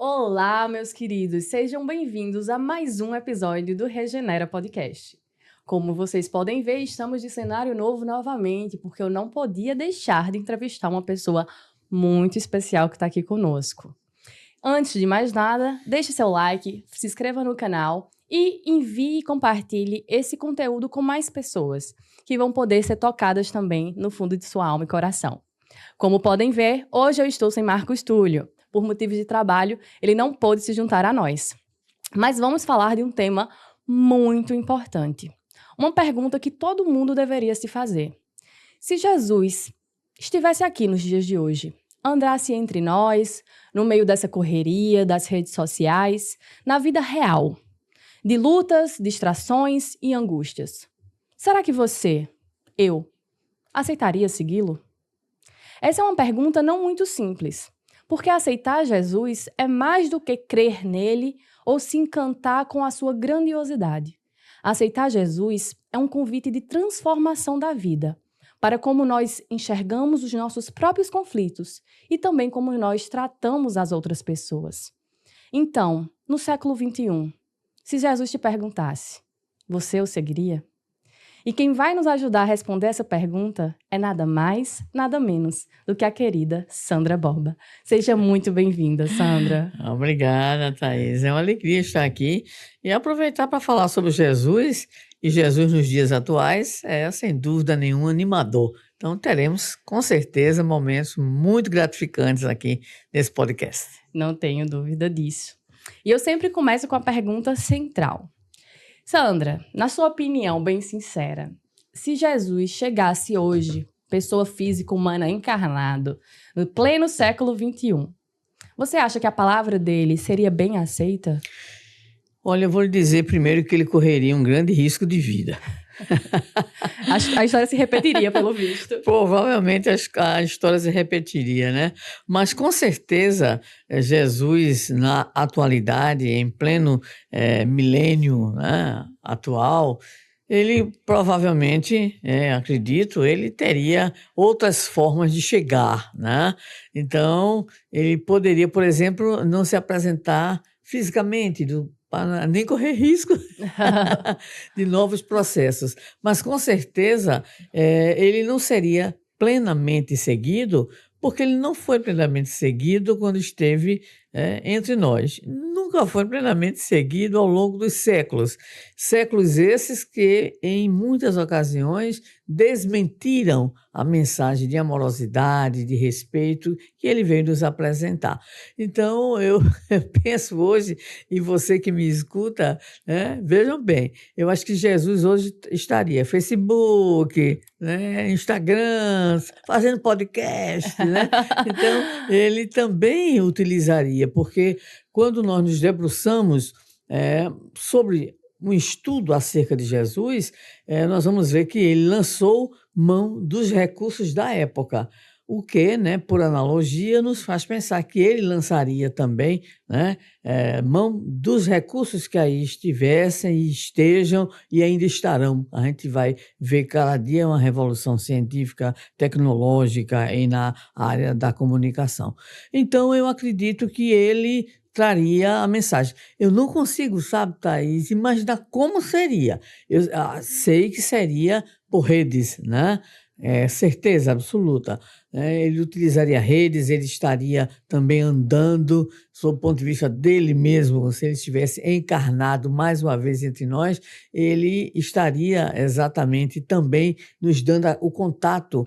Olá, meus queridos, sejam bem-vindos a mais um episódio do Regenera Podcast. Como vocês podem ver, estamos de cenário novo novamente, porque eu não podia deixar de entrevistar uma pessoa muito especial que está aqui conosco. Antes de mais nada, deixe seu like, se inscreva no canal e envie e compartilhe esse conteúdo com mais pessoas, que vão poder ser tocadas também no fundo de sua alma e coração. Como podem ver, hoje eu estou sem Marcos Túlio. Por motivos de trabalho, ele não pôde se juntar a nós. Mas vamos falar de um tema muito importante. Uma pergunta que todo mundo deveria se fazer. Se Jesus estivesse aqui nos dias de hoje, andasse entre nós, no meio dessa correria, das redes sociais, na vida real, de lutas, distrações e angústias, será que eu, aceitaria segui-lo? Essa é uma pergunta não muito simples, porque aceitar Jesus é mais do que crer nele ou se encantar com a sua grandiosidade. Aceitar Jesus é um convite de transformação da vida, para como nós enxergamos os nossos próprios conflitos e também como nós tratamos as outras pessoas. Então, no século XXI, se Jesus te perguntasse, você o seguiria? E quem vai nos ajudar a responder essa pergunta é nada mais, nada menos do que a querida Sandra Borba. Seja muito bem-vinda, Sandra. Obrigada, Thaís. É uma alegria estar aqui e aproveitar para falar sobre Jesus. E Jesus nos dias atuais é, sem dúvida nenhuma, animador. Então, teremos, com certeza, momentos muito gratificantes aqui nesse podcast. Não tenho dúvida disso. E eu sempre começo com a pergunta central. Sandra, na sua opinião bem sincera, se Jesus chegasse hoje, pessoa física humana encarnado, no pleno século XXI, você acha que a palavra dele seria bem aceita? Olha, eu vou lhe dizer primeiro que ele correria um grande risco de vida. A história se repetiria, pelo visto. Provavelmente a história se repetiria, né? Mas com certeza Jesus, na atualidade, em pleno milênio, né, atual, ele provavelmente, acredito, ele teria outras formas de chegar, né? Então, ele poderia, por exemplo, não se apresentar fisicamente, para nem correr risco de novos processos. Mas, com certeza, ele não seria plenamente seguido, porque ele não foi plenamente seguido quando esteve entre nós. Nunca foi plenamente seguido ao longo dos séculos. Séculos esses que, em muitas ocasiões, desmentiram a mensagem de amorosidade, de respeito que ele veio nos apresentar. Então, eu penso hoje, e você que me escuta, vejam bem, eu acho que Jesus hoje estaria Facebook, Instagram, fazendo podcast, né? Então, ele também utilizaria, porque quando nós nos debruçamos sobre um estudo acerca de Jesus, nós vamos ver que ele lançou mão dos recursos da época, o que, por analogia, nos faz pensar que ele lançaria também mão dos recursos que aí estivessem e estejam e ainda estarão. A gente vai ver cada dia uma revolução científica, tecnológica e na área da comunicação. Então, eu acredito que ele traria a mensagem. Eu não consigo, sabe, Thaís, imaginar como seria. Eu sei que seria por redes, né? Certeza absoluta. Ele utilizaria redes, ele estaria também andando, sob o ponto de vista dele mesmo, se ele estivesse encarnado mais uma vez entre nós, ele estaria exatamente também nos dando o contato,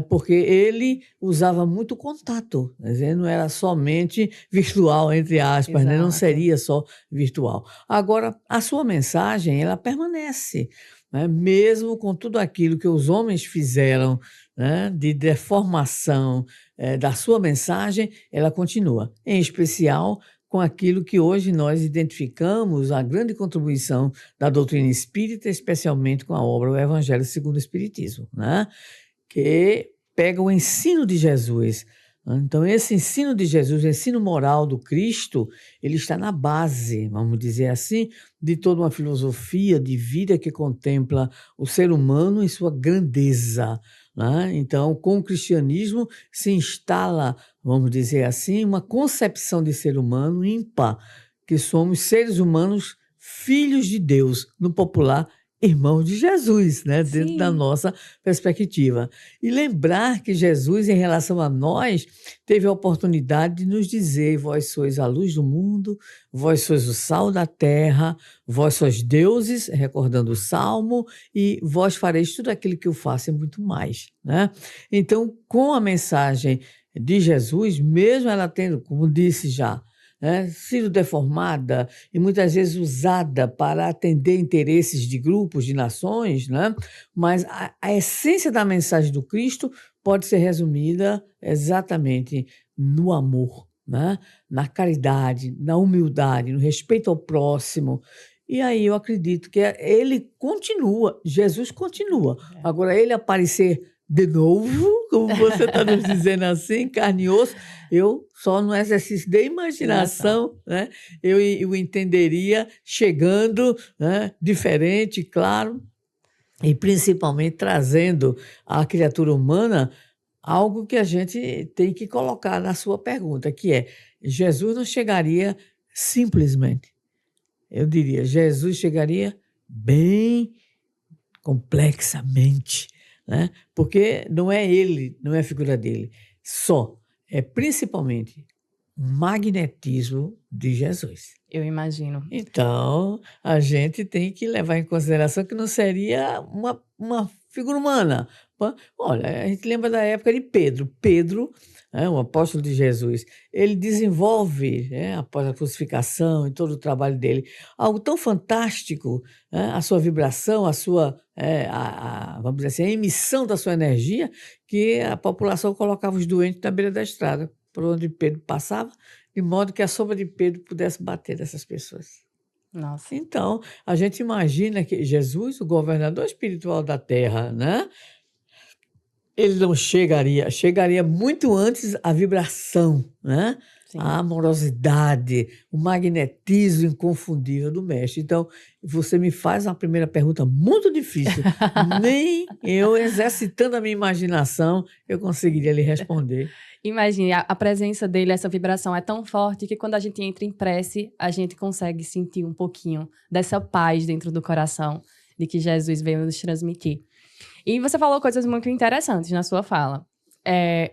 porque ele usava muito contato, não era somente virtual, entre aspas, né? Não seria só virtual. Agora, a sua mensagem, ela permanece, mesmo com tudo aquilo que os homens fizeram, de deformação da sua mensagem, ela continua, em especial com aquilo que hoje nós identificamos a grande contribuição da doutrina espírita, especialmente com a obra O Evangelho segundo o Espiritismo, que pega o ensino de Jesus. Então, esse ensino de Jesus, o ensino moral do Cristo, ele está na base, vamos dizer assim, de toda uma filosofia de vida que contempla o ser humano em sua grandeza. né? Então, com o cristianismo se instala, vamos dizer assim, uma concepção de ser humano ímpar, que somos seres humanos filhos de Deus, no popular, irmãos de Jesus, né? Dentro da Sim. nossa perspectiva. E lembrar que Jesus, em relação a nós, teve a oportunidade de nos dizer: vós sois a luz do mundo, vós sois o sal da terra, vós sois deuses, recordando o Salmo, e vós fareis tudo aquilo que eu faço e muito mais, né? Então, com a mensagem de Jesus, mesmo ela tendo, como disse já, né, sido deformada e muitas vezes usada para atender interesses de grupos, de nações, né? Mas a essência da mensagem do Cristo pode ser resumida exatamente no amor, né? Na caridade, na humildade, no respeito ao próximo. E aí eu acredito que ele continua, Jesus continua. Agora, ele aparecer de novo, como você está nos dizendo assim, carne e osso, eu só no exercício de imaginação, né, eu entenderia chegando, né, diferente, claro, e principalmente trazendo à criatura humana algo que a gente tem que colocar na sua pergunta, que é: Jesus não chegaria simplesmente. Eu diria, Jesus chegaria bem complexamente, né? Porque não é ele, não é a figura dele, só, é principalmente o magnetismo de Jesus. Eu imagino. Então, a gente tem que levar em consideração que não seria uma figura humana. Olha, a gente lembra da época de Pedro. Pedro, o apóstolo de Jesus, ele desenvolve, após a crucificação e todo o trabalho dele, algo tão fantástico, a sua vibração, a sua, vamos dizer assim, a emissão da sua energia, que a população colocava os doentes na beira da estrada, por onde Pedro passava, de modo que a sombra de Pedro pudesse bater nessas pessoas. Nossa. Então, a gente imagina que Jesus, o governador espiritual da terra, né? Ele não chegaria muito antes a vibração, né? Sim. A amorosidade, o magnetismo inconfundível do mestre. Então, você me faz uma primeira pergunta muito difícil. Nem eu, exercitando a minha imaginação, eu conseguiria lhe responder. Imagine, a presença dele, essa vibração é tão forte que quando a gente entra em prece, a gente consegue sentir um pouquinho dessa paz dentro do coração de que Jesus veio nos transmitir. E você falou coisas muito interessantes na sua fala.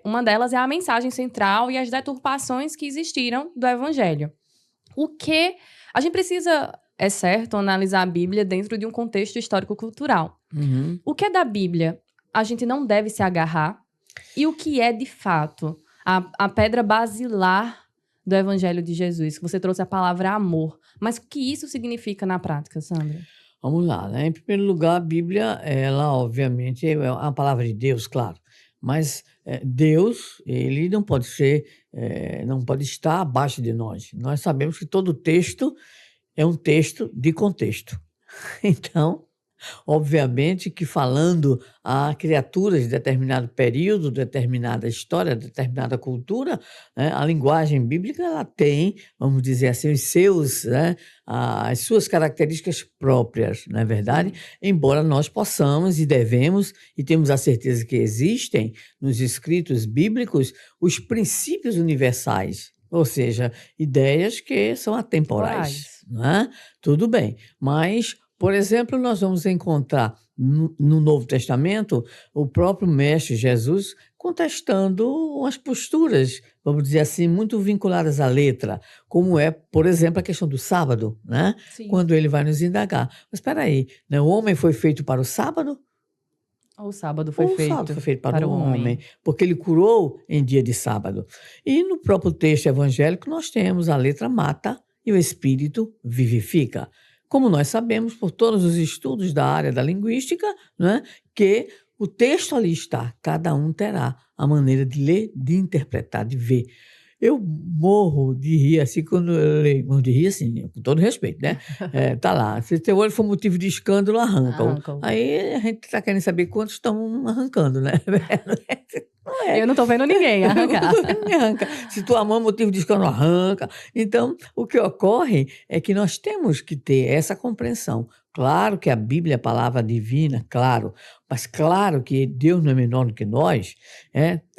Uma delas é a mensagem central e as deturpações que existiram do Evangelho. O que a gente precisa, é certo, analisar a Bíblia dentro de um contexto histórico-cultural. Uhum. O que é da Bíblia a gente não deve se agarrar? E o que é, de fato, a pedra basilar do Evangelho de Jesus? Você trouxe a palavra amor. Mas o que isso significa na prática, Sandra? Vamos lá, né? Em primeiro lugar, a Bíblia, ela obviamente é a palavra de Deus, claro. Mas Deus, ele não pode ser, não pode estar abaixo de nós. Nós sabemos que todo texto é um texto de contexto. Então, obviamente que falando a criaturas de determinado período, determinada história, determinada cultura, né, a linguagem bíblica ela tem, vamos dizer assim, os seus, né, as suas características próprias, não é verdade? Embora nós possamos e devemos, e temos a certeza que existem nos escritos bíblicos, os princípios universais, ou seja, ideias que são atemporais. Né? Tudo bem, mas por exemplo, nós vamos encontrar no Novo Testamento o próprio Mestre Jesus contestando umas posturas, vamos dizer assim, muito vinculadas à letra, como é, por exemplo, a questão do sábado, né? Sim. Quando ele vai nos indagar. Mas espera aí, né? O homem foi feito para o sábado? O sábado foi feito para o homem, porque ele curou em dia de sábado. E no próprio texto evangélico nós temos a letra mata e o espírito vivifica. Como nós sabemos, por todos os estudos da área da linguística, né, que o texto ali está, cada um terá a maneira de ler, de interpretar, de ver. Eu morro de rir assim quando eu leio, morro de rir assim, com todo respeito, né? Tá lá, se teu olho for motivo de escândalo, arranca-o. Aí a gente está querendo saber quantos estão arrancando, né? Não é. Eu não estou vendo ninguém arrancar. Arranca. Se tua mão é motivo de escândalo, arranca. Então, o que ocorre é que nós temos que ter essa compreensão. Claro que a Bíblia é a palavra divina, claro, mas claro que Deus não é menor do que nós,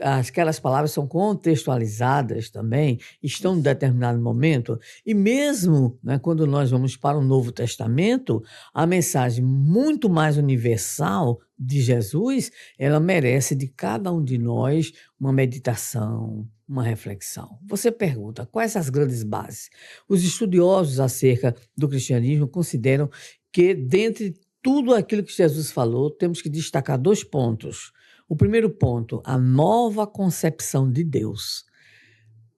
aquelas palavras são contextualizadas também, estão em Isso. determinado momento, e mesmo, né, quando nós vamos para o Novo Testamento, a mensagem muito mais universal de Jesus, ela merece de cada um de nós uma meditação, uma reflexão. Você pergunta, quais as grandes bases? Os estudiosos acerca do cristianismo consideram que, dentre tudo aquilo que Jesus falou, temos que destacar 2 pontos. O primeiro ponto, a nova concepção de Deus.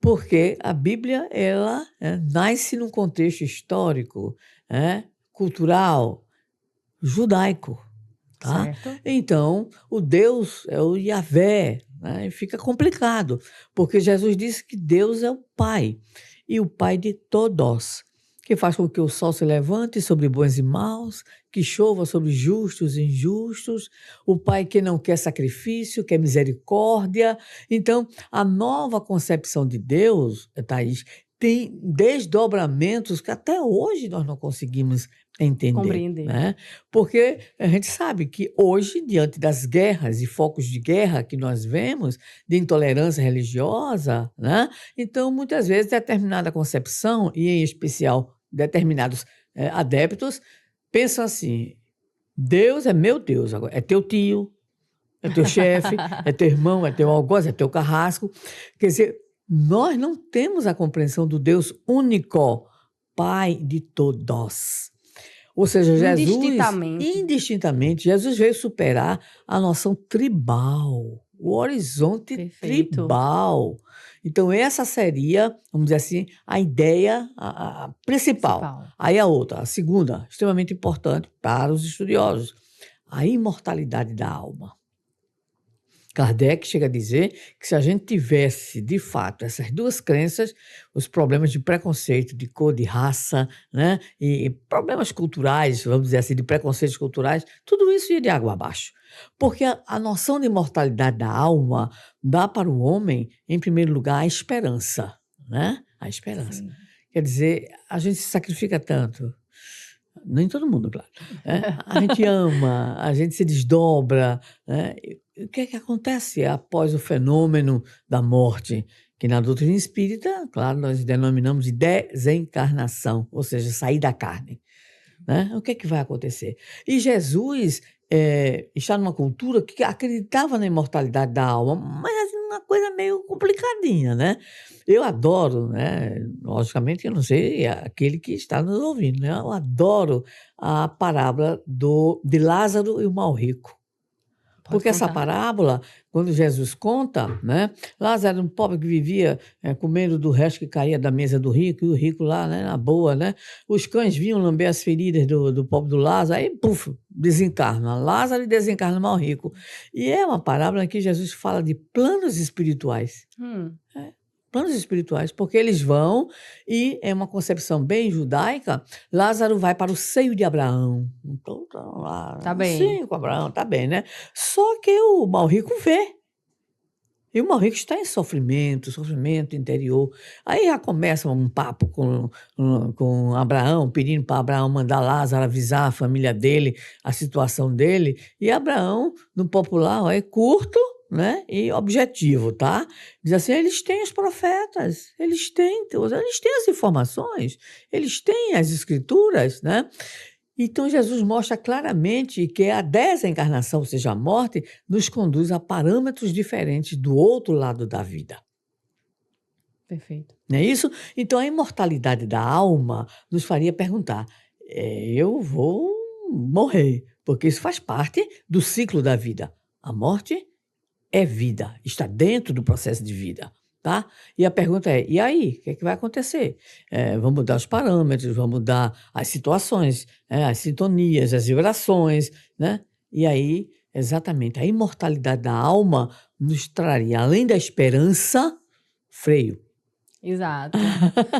Porque a Bíblia, ela nasce num contexto histórico, cultural, judaico, tá? Certo. Então, o Deus é o Yahvé, né? E fica complicado, porque Jesus disse que Deus é o Pai, e o Pai de todos, que faz com que o sol se levante sobre bons e maus, que chova sobre justos e injustos, o Pai que não quer sacrifício, quer misericórdia. Então, a nova concepção de Deus, Thaís, tem desdobramentos que até hoje nós não conseguimos entender, Compreender. né? Porque a gente sabe que hoje, diante das guerras e focos de guerra que nós vemos, de intolerância religiosa, né? Então, muitas vezes, determinada concepção, e em especial determinados adeptos, pensam assim: Deus é meu Deus, agora é teu tio, é teu chefe, é teu irmão, é teu algoz, é teu carrasco. Quer dizer, nós não temos a compreensão do Deus único, Pai de todos. Ou seja, Jesus, indistintamente, Jesus veio superar a noção tribal, o horizonte Perfeito. tribal. Então, essa seria, vamos dizer assim, a ideia a principal. Aí a outra, a segunda, extremamente importante para os estudiosos, a imortalidade da alma. Kardec chega a dizer que se a gente tivesse, de fato, essas 2 crenças, os problemas de preconceito, de cor, de raça, né, e problemas culturais, vamos dizer assim, de preconceitos culturais, tudo isso ia de água abaixo. Porque a noção de imortalidade da alma dá para o homem, em primeiro lugar, a esperança, né? A esperança. Sim. Quer dizer, a gente se sacrifica tanto. Nem todo mundo, claro. A gente ama, a gente se desdobra. Né? O que é que acontece após o fenômeno da morte? Que na doutrina espírita, claro, nós denominamos de desencarnação, ou seja, sair da carne. Né? O que é que vai acontecer? E Jesus está numa cultura que acreditava na imortalidade da alma, mas assim, uma coisa meio complicadinha, né? Eu adoro, né? Logicamente, eu não sei aquele que está nos ouvindo, né? Eu adoro a parábola de Lázaro e o mal rico. Porque essa parábola, quando Jesus conta, né? Lázaro era um pobre que vivia comendo do resto que caía da mesa do rico, e o rico lá, né, na boa, né? Os cães vinham lamber as feridas do pobre do Lázaro, aí, puf, desencarna Lázaro e desencarna o mal rico. E é uma parábola em que Jesus fala de planos espirituais. Planos espirituais, porque eles vão, e é uma concepção bem judaica, Lázaro vai para o seio de Abraão. Então, Tá bem. Sim, com Abraão, tá bem, né? Só que o mal rico vê. E o mal rico está em sofrimento interior. Aí já começa um papo com Abraão, pedindo para Abraão mandar Lázaro avisar a família dele, a situação dele. E Abraão, no popular, é curto, né, e objetivo, tá? Diz assim, eles têm os profetas, eles têm as informações, eles têm as escrituras, né? Então, Jesus mostra claramente que a desencarnação, ou seja, a morte, nos conduz a parâmetros diferentes do outro lado da vida. Perfeito. Não é isso? Então, a imortalidade da alma nos faria perguntar, eu vou morrer, porque isso faz parte do ciclo da vida. A morte é vida, está dentro do processo de vida. Tá? E a pergunta é, e aí? O que é que vai acontecer? Vão mudar os parâmetros, vão mudar as situações, as sintonias, as vibrações, né? E aí, exatamente, a imortalidade da alma nos traria, além da esperança, freio. Exato.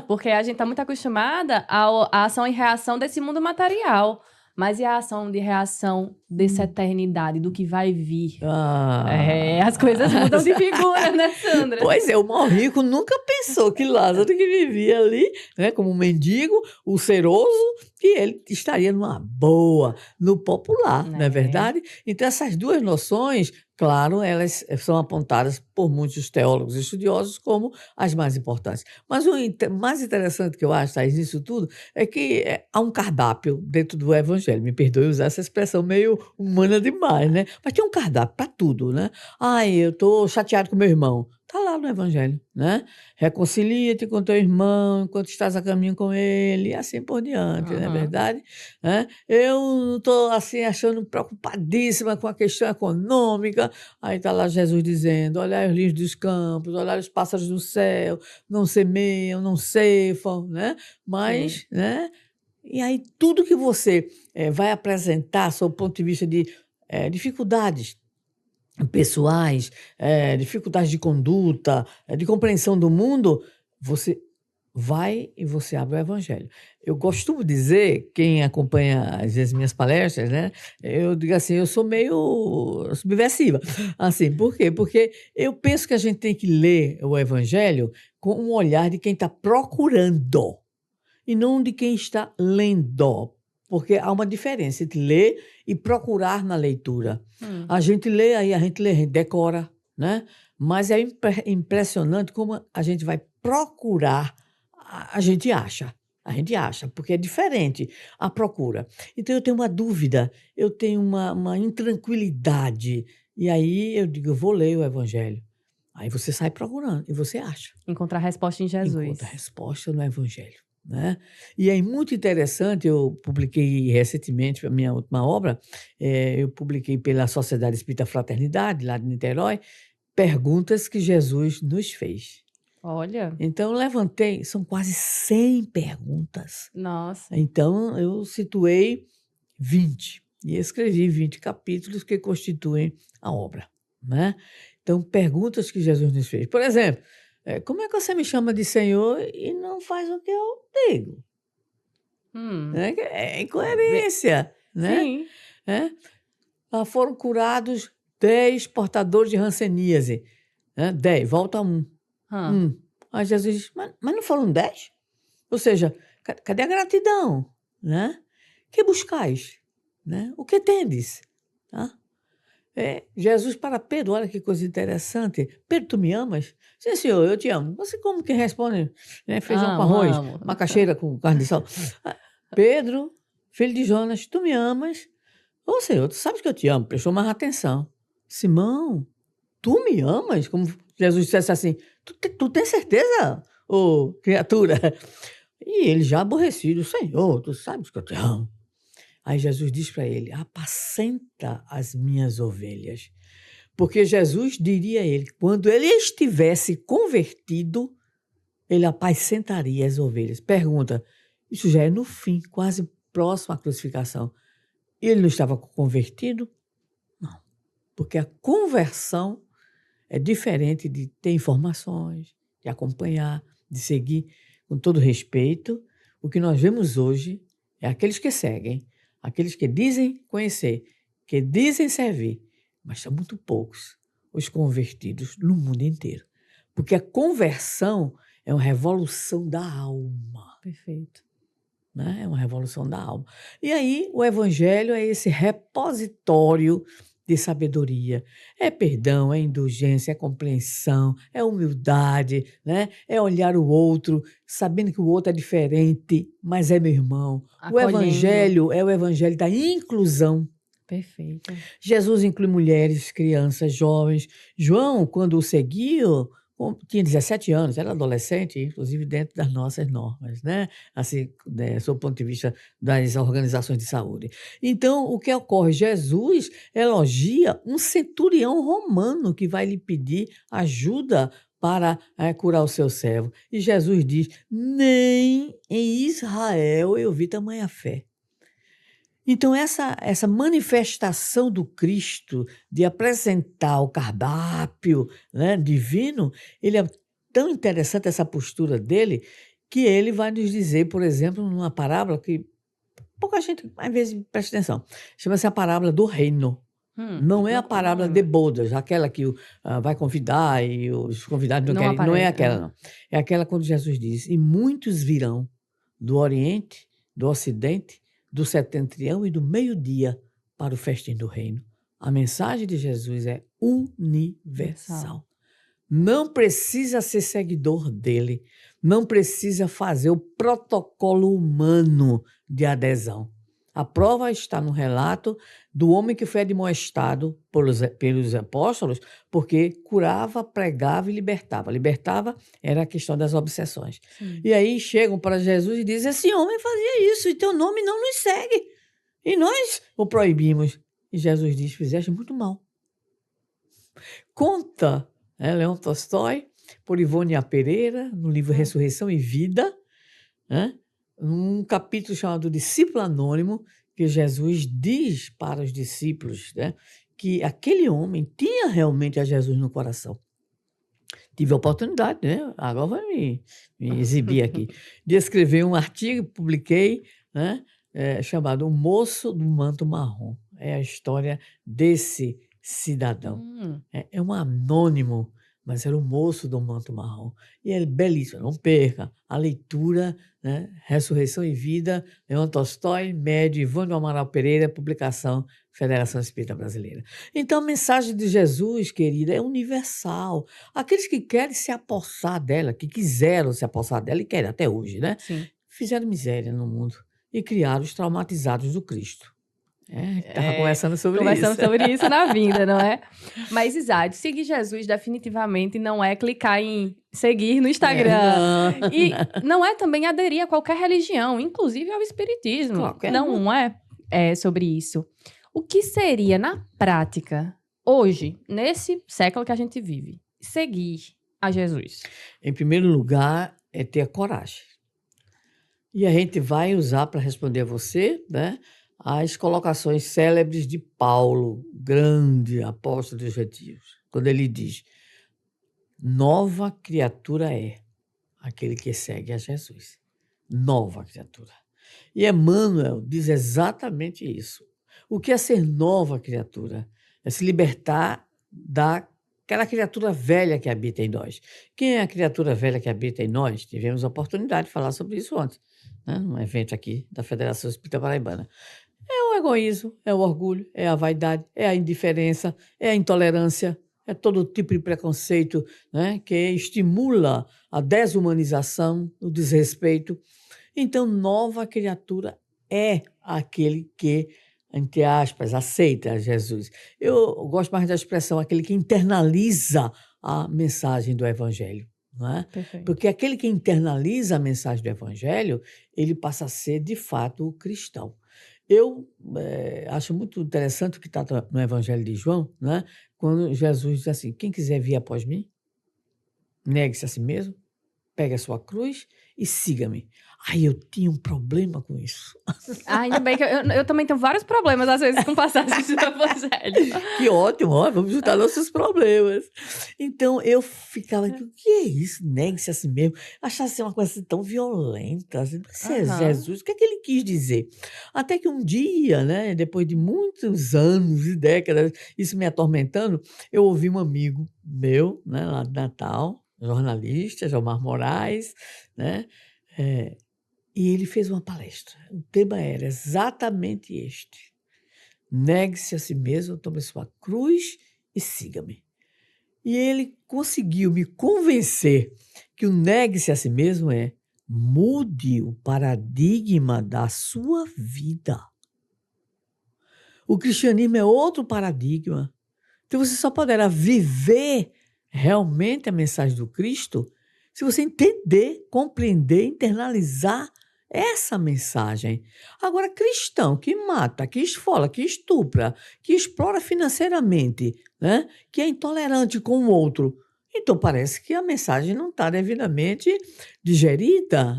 Porque a gente está muito acostumada à ação e reação desse mundo material. Mas e a ação de reação dessa eternidade, do que vai vir? As coisas mudam de figura, né, Sandra? Pois é, o mal rico nunca pensou que Lázaro, que vivia ali, né, como um mendigo, ulceroso, que ele estaria numa boa, no popular, não é É. verdade? Então, essas duas noções, claro, elas são apontadas por muitos teólogos e estudiosos como as mais importantes. Mas o mais interessante que eu acho, Thaís, nisso tudo, é que há um cardápio dentro do evangelho. Me perdoe usar essa expressão meio humana demais, né? Mas tem um cardápio para tudo, né? Ai, eu estou chateado com meu irmão. Está lá no evangelho, né? Reconcilia-te com teu irmão enquanto estás a caminho com ele, e assim por diante, não é Uhum. verdade? Né? Eu estou assim achando preocupadíssima com a questão econômica. Aí está lá Jesus dizendo: olhai os lírios dos campos, olhai os pássaros do céu, não semeiam, não ceifam, né? Sim. Mas, né? E aí tudo que você vai apresentar sob o ponto de vista de dificuldades pessoais, dificuldades de conduta, de compreensão do mundo, você vai e você abre o evangelho. Eu costumo dizer, quem acompanha às vezes minhas palestras, né, eu digo assim, eu sou meio subversiva. Assim, por quê? Porque eu penso que a gente tem que ler o evangelho com um olhar de quem está procurando e não de quem está lendo, porque há uma diferença entre ler e procurar na leitura. Hum. A gente lê, aí a gente decora, né? Mas é impressionante como a gente vai procurar, a gente acha. A gente acha, porque é diferente a procura. Então eu tenho uma dúvida, eu tenho uma intranquilidade. E aí eu digo, eu vou ler o Evangelho. Aí você sai procurando e você acha. Encontrar resposta em Encontra a Jesus. resposta no Evangelho, né? E é muito interessante, eu publiquei recentemente a minha última obra, eu publiquei pela Sociedade Espírita Fraternidade, lá de Niterói, perguntas que Jesus nos fez. Olha, Então, eu levantei, são quase 100 perguntas. nossa. Então, eu situei 20 e escrevi 20 capítulos que constituem a obra, né? Então, perguntas que Jesus nos fez. Por exemplo, como é que você me chama de Senhor e não faz o que eu digo? Hum. Né? É Ve- incoerência, né? Sim. É? Foram curados 10 portadores de hanseníase, né? 10, volta um. Hã. Aí Jesus diz, mas não foram 10? Ou seja, cadê a gratidão? Né? Que buscais? Né? O que tendes? Tá? Jesus para Pedro, olha que coisa interessante. Pedro, tu me amas? Sim, senhor, eu te amo. Você como que responde? Né? Feijão com Amo, arroz, amo. macaxeira com carne de sol. Ah, Pedro, filho de Jonas, tu me amas? Ô Senhor, tu sabes que eu te amo. Prestou mais atenção. Simão, tu me amas? Como Jesus dissesse assim, tu tens certeza, ô criatura? E ele já aborrecido, Senhor, tu sabes que eu te amo. Aí Jesus diz para ele, apacenta as minhas ovelhas. Porque Jesus diria a ele, quando ele estivesse convertido, ele apacentaria as ovelhas. Pergunta, isso já é no fim, quase próximo à crucificação. Ele não estava convertido? Não, porque a conversão é diferente de ter informações, de acompanhar, de seguir com todo respeito. O que nós vemos hoje é aqueles que seguem, aqueles que dizem conhecer, que dizem servir, mas são muito poucos os convertidos no mundo inteiro. Porque a conversão é uma revolução da alma. Perfeito. Né? É uma revolução da alma. E aí o evangelho é esse repositório de sabedoria. É perdão, é indulgência, é compreensão, é humildade, né? É olhar o outro, sabendo que o outro é diferente, mas é meu irmão. O Acolhendo. evangelho é o evangelho da inclusão. Perfeito. Jesus inclui mulheres, crianças, jovens. João, quando o seguiu, tinha 17 anos, era adolescente, inclusive dentro das nossas normas, né? Assim, né, sob o ponto de vista das organizações de saúde. Então, o que ocorre? Jesus elogia um centurião romano que vai lhe pedir ajuda para curar o seu servo. E Jesus diz: nem em Israel eu vi tamanha fé. Então, essa manifestação do Cristo de apresentar o cardápio, né, divino, ele é tão interessante essa postura dele, que ele vai nos dizer, por exemplo, numa parábola que pouca gente, às vezes, presta atenção, chama-se a parábola do reino. Não é a parábola de bodas, aquela que vai convidar e os convidados não Não querem. Não é aparece. aquela, não. É aquela quando Jesus diz: e muitos virão do Oriente, do Ocidente, do Setentrião e do meio-dia para o festim do reino. A mensagem de Jesus é universal. Não precisa ser seguidor dele, não precisa fazer o protocolo humano de adesão. A prova está no relato do homem que foi admoestado pelos apóstolos porque curava, pregava e libertava. Libertava era a questão das obsessões. Sim. E aí chegam para Jesus e dizem, esse homem fazia isso e teu nome não nos segue. E nós o proibimos. E Jesus diz, fizeste muito mal. Conta Leão Tolstói, por Ivone Pereira, no livro Ressurreição e Vida, num capítulo chamado Discípulo Anônimo, que Jesus diz para os discípulos que aquele homem tinha realmente a Jesus no coração. Tive a oportunidade, agora vai me exibir aqui, de escrever um artigo que publiquei, chamado O Moço do Manto Marrom. É a história desse cidadão. É um anônimo, mas era o moço do manto marrom. E é belíssimo, não perca a leitura, Ressurreição e Vida, Leão Tolstói, médio, Ivone Amaral Pereira, publicação Federação Espírita Brasileira. Então, a mensagem de Jesus, querida, é universal. Aqueles que querem se apossar dela, que quiseram se apossar dela e querem até hoje, Sim. fizeram miséria no mundo e criaram os traumatizados do Cristo. Estava conversando sobre isso na vinda, não é? Mas, Isaías, seguir Jesus definitivamente não é clicar em seguir no Instagram. E não é também aderir a qualquer religião, inclusive ao espiritismo. Não é sobre isso. O que seria, na prática, hoje, nesse século que a gente vive, seguir a Jesus? Em primeiro lugar, é ter a coragem. E a gente vai usar para responder a você, as colocações célebres de Paulo, grande apóstolo dos gentios, quando ele diz, nova criatura é aquele que segue a Jesus. Nova criatura. E Emmanuel diz exatamente isso. O que é ser nova criatura? É se libertar daquela criatura velha que habita em nós. Quem é a criatura velha que habita em nós? Tivemos a oportunidade de falar sobre isso ontem, num evento aqui da Federação Espírita Paraibana. É o egoísmo, é o orgulho, é a vaidade, é a indiferença, é a intolerância, é todo tipo de preconceito que estimula a desumanização, o desrespeito. Então, nova criatura é aquele que, entre aspas, aceita Jesus. Eu gosto mais da expressão, aquele que internaliza a mensagem do Evangelho. Porque aquele que internaliza a mensagem do Evangelho, ele passa a ser, de fato, o cristão. Eu acho muito interessante o que está no Evangelho de João, quando Jesus diz assim, quem quiser vir após mim, negue-se a si mesmo, pegue a sua cruz e siga-me. Eu tinha um problema com isso. Ainda bem que eu também tenho vários problemas, às vezes, com passagens do Evangelho. Que ótimo, vamos juntar nossos problemas. Então, eu ficava aqui, o que é isso? Negue-se a si mesmo. Achava assim, uma coisa assim, tão violenta. Assim, Jesus, o que é que ele quis dizer? Até que um dia, depois de muitos anos e décadas, isso me atormentando, eu ouvi um amigo meu, lá de Natal, jornalista, Jomar Moraes, e ele fez uma palestra. O tema era exatamente este. Negue-se a si mesmo, tome sua cruz e siga-me. E ele conseguiu me convencer que o negue-se a si mesmo é mude o paradigma da sua vida. O cristianismo é outro paradigma. Então você só poderá viver realmente a mensagem do Cristo se você entender, compreender, internalizar essa mensagem. Agora, cristão que mata, que esfola, que estupra, que explora financeiramente, que é intolerante com o outro, então parece que a mensagem não está devidamente digerida.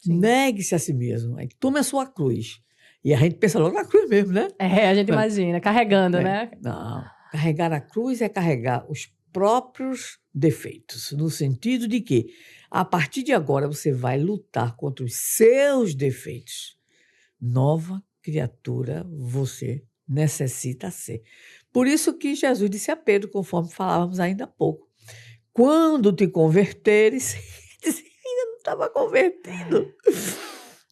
Negue-se a si mesmo, tome a sua cruz. E a gente pensa logo na cruz mesmo, a gente imagina, carregando, Não, carregar a cruz é carregar os próprios defeitos, no sentido de que, a partir de agora, você vai lutar contra os seus defeitos. Nova criatura você necessita ser. Por isso que Jesus disse a Pedro, conforme falávamos ainda há pouco, quando te converteres, ainda não estava convertido.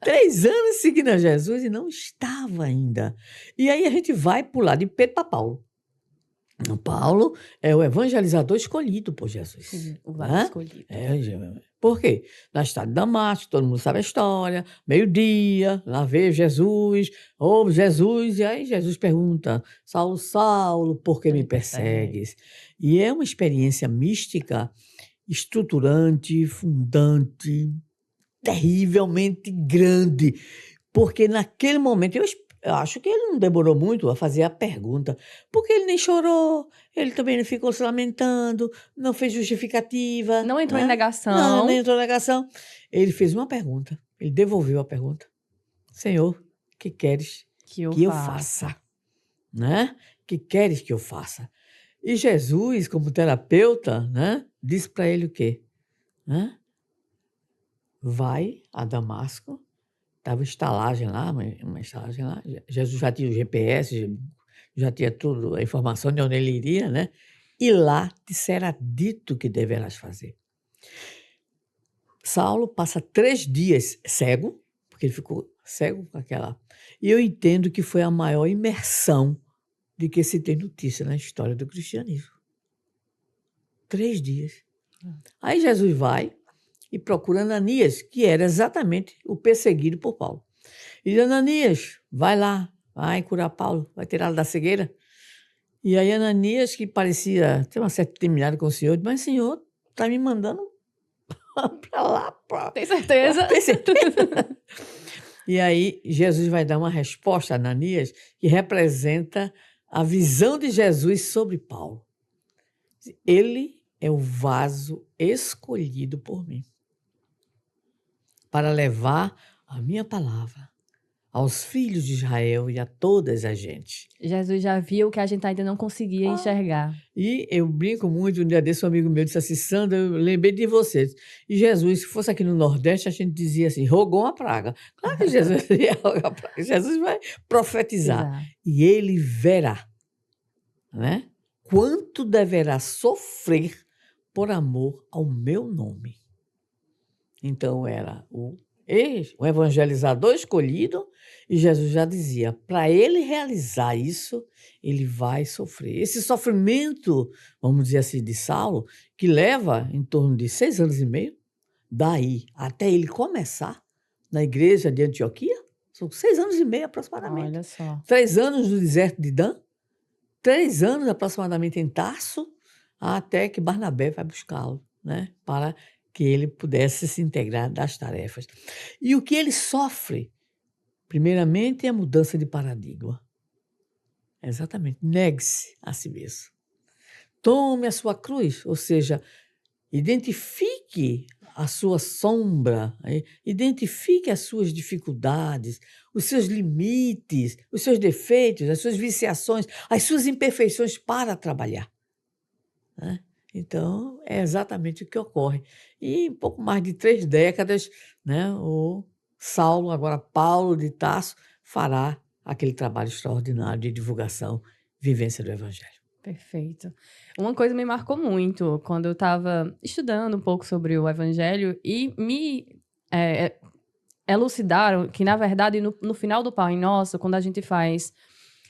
3 anos seguindo a Jesus e não estava ainda. E aí a gente vai pular de Pedro para Paulo. Paulo é o evangelizador escolhido por Jesus. Sim, o Né? vaso escolhido. Por quê? Na estrada de Damasco, todo mundo sabe a história, meio-dia, lá veio Jesus, ouve Jesus, e aí Jesus pergunta, Saulo, Saulo, por que me persegues? E é uma experiência mística, estruturante, fundante, terrivelmente grande, porque naquele momento, eu acho que ele não demorou muito a fazer a pergunta, porque ele nem chorou, ele também não ficou se lamentando, não fez justificativa. Não entrou em Não, negação. nem entrou em negação. Ele fez uma pergunta, ele devolveu a pergunta. Senhor, que queres que eu faça? Né? Que queres que eu faça? E Jesus, como terapeuta, né, disse para ele o quê? Né? Vai a Damasco. Estava estalagem lá, uma estalagem lá. Jesus já tinha o GPS, já tinha tudo, a informação de onde ele iria, né? E lá te será dito o que deverás fazer. Saulo passa 3 dias cego, porque ele ficou cego com aquela. E eu entendo que foi a maior imersão de que se tem notícia na história do cristianismo. 3 dias. Aí Jesus vai e procura Ananias, que era exatamente o perseguido por Paulo. E diz, Ananias, vai lá, vai curar Paulo, vai tirá-lo da cegueira. E aí Ananias, que parecia ter uma certa intimidade com o Senhor, disse, mas o Senhor está me mandando para lá. Tem certeza? Tem certeza? E aí Jesus vai dar uma resposta a Ananias que representa a visão de Jesus sobre Paulo. Ele é o vaso escolhido por mim para levar a minha palavra aos filhos de Israel e a todas as gente. Jesus já viu o que a gente ainda não conseguia enxergar. E eu brinco muito, um dia desse um amigo meu disse assim, Sandra, eu lembrei de vocês. E Jesus, se fosse aqui no Nordeste, a gente dizia assim, rogou uma praga. Claro que Jesus ia rogar a praga. Jesus vai profetizar. Exato. E ele verá, né, quanto deverá sofrer por amor ao meu nome. Então era o evangelizador escolhido, e Jesus já dizia, para ele realizar isso, ele vai sofrer. Esse sofrimento, vamos dizer assim, de Saulo, que leva em torno de 6 anos e meio, daí até ele começar na igreja de Antioquia, são 6 anos e meio aproximadamente. Olha só. 3 anos no deserto de Dan, 3 anos aproximadamente em Tarso, até que Barnabé vai buscá-lo, né, para que ele pudesse se integrar das tarefas. E o que ele sofre, primeiramente, é a mudança de paradigma. Exatamente. Negue-se a si mesmo. Tome a sua cruz, ou seja, identifique a sua sombra, identifique as suas dificuldades, os seus limites, os seus defeitos, as suas viciações, as suas imperfeições para trabalhar. Né? Então, é exatamente o que ocorre. E em pouco mais de 3 décadas, né, o Saulo, agora Paulo de Tarso, fará aquele trabalho extraordinário de divulgação, vivência do Evangelho. Perfeito. Uma coisa me marcou muito quando eu estava estudando um pouco sobre o Evangelho e me elucidaram que, na verdade, no final do Pai Nosso, quando a gente faz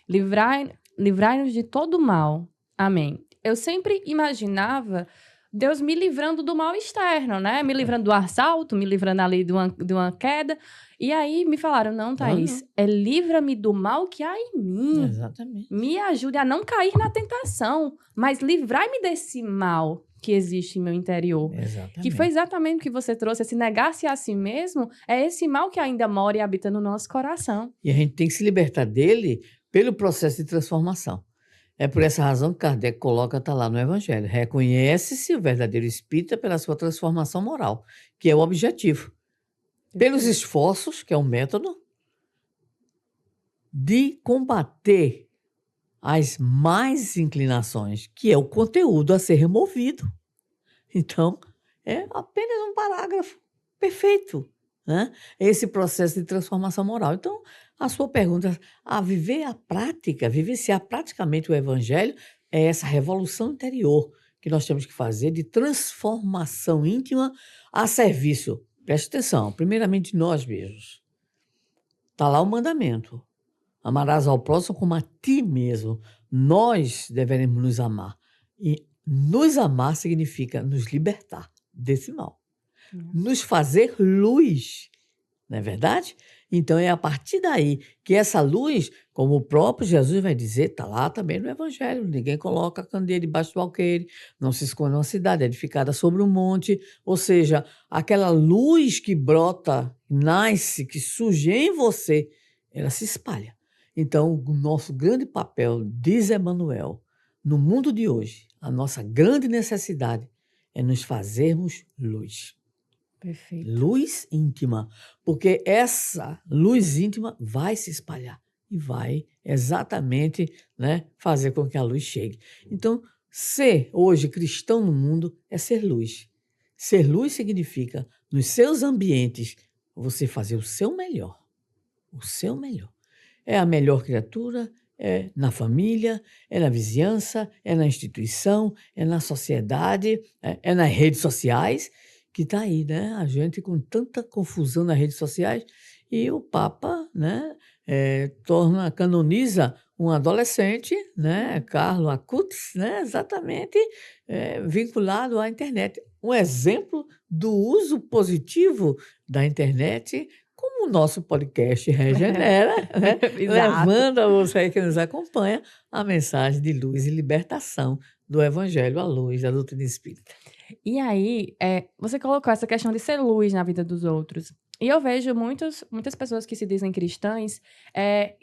livrai-nos de todo mal, amém. Eu sempre imaginava Deus me livrando do mal externo, né? Me livrando do assalto, me livrando ali de uma queda. E aí me falaram, não, Thaís, livra-me do mal que há em mim. Exatamente. Me ajude a não cair na tentação, mas livrai-me desse mal que existe em meu interior. Exatamente. Que foi exatamente o que você trouxe, esse negar-se a si mesmo, é esse mal que ainda mora e habita no nosso coração. E a gente tem que se libertar dele pelo processo de transformação. É por essa razão que Kardec coloca, está lá no Evangelho. Reconhece-se o verdadeiro espírita pela sua transformação moral, que é o objetivo. Pelos esforços, que é o método, de combater as más inclinações, que é o conteúdo a ser removido. Então, é apenas um parágrafo perfeito, né? Esse processo de transformação moral. Então, a sua pergunta, vivenciar praticamente o Evangelho, é essa revolução interior que nós temos que fazer de transformação íntima a serviço, preste atenção, primeiramente de nós mesmos, Está lá o mandamento. Amarás ao próximo como a ti mesmo. Nós deveremos nos amar. E nos amar significa nos libertar desse mal. Nos fazer luz, não é verdade? Então é a partir daí que essa luz, como o próprio Jesus vai dizer, está lá também no Evangelho, ninguém coloca a candeia debaixo do alqueire, não se esconde uma cidade edificada sobre um monte, ou seja, aquela luz que brota, nasce, que surge em você, ela se espalha. Então o nosso grande papel, diz Emmanuel, no mundo de hoje, a nossa grande necessidade é nos fazermos luz. Perfeito. Luz íntima, porque essa luz íntima vai se espalhar e vai exatamente, né, fazer com que a luz chegue. Então, ser hoje cristão no mundo é ser luz. Ser luz significa, nos seus ambientes, você fazer o seu melhor. O seu melhor. É a melhor criatura, é na família, é na vizinhança, é na instituição, é na sociedade, é nas redes sociais, que está aí, né? A gente com tanta confusão nas redes sociais e o Papa, né, canoniza um adolescente, né, Carlo Acutis, né, exatamente vinculado à internet. Um exemplo do uso positivo da internet, como o nosso podcast Regenera, né, Exato. levando a você que nos acompanha a mensagem de luz e libertação do Evangelho à luz da doutrina espírita. E aí, você colocou essa questão de ser luz na vida dos outros. E eu vejo muitas pessoas que se dizem cristãs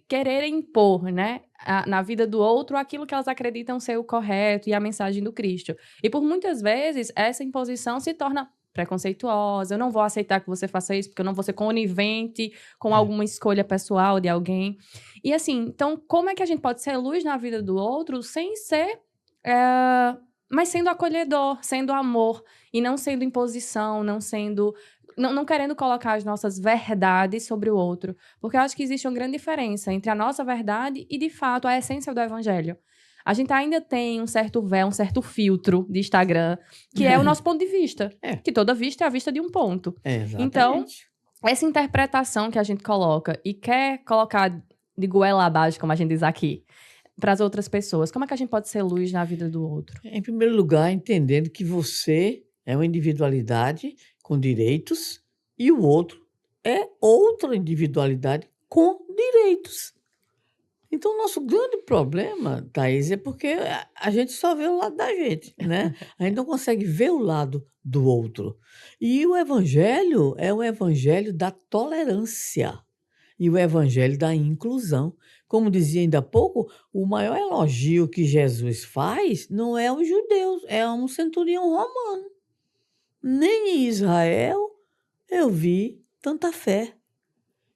quererem impor, né, na vida do outro aquilo que elas acreditam ser o correto e a mensagem do Cristo. E por muitas vezes, essa imposição se torna preconceituosa. Eu não vou aceitar que você faça isso, porque eu não vou ser conivente com alguma escolha pessoal de alguém. E assim, então, como é que a gente pode ser luz na vida do outro sem ser... mas sendo acolhedor, sendo amor, e não sendo imposição, não querendo colocar as nossas verdades sobre o outro. Porque eu acho que existe uma grande diferença entre a nossa verdade e, de fato, a essência do Evangelho. A gente ainda tem um certo véu, um certo filtro de Instagram, que é o nosso ponto de vista. Que toda vista é a vista de um ponto. Exatamente. Então, essa interpretação que a gente coloca e quer colocar de goela abaixo, como a gente diz aqui, para as outras pessoas, como é que a gente pode ser luz na vida do outro? Em primeiro lugar, entendendo que você é uma individualidade com direitos e o outro é outra individualidade com direitos. Então, o nosso grande problema, Thaís, é porque a gente só vê o lado da gente, né? A gente não consegue ver o lado do outro. E o Evangelho é o Evangelho da tolerância e o Evangelho da inclusão. Como dizia ainda há pouco, o maior elogio que Jesus faz não é aos judeus, é a um centurião romano. Nem em Israel eu vi tanta fé.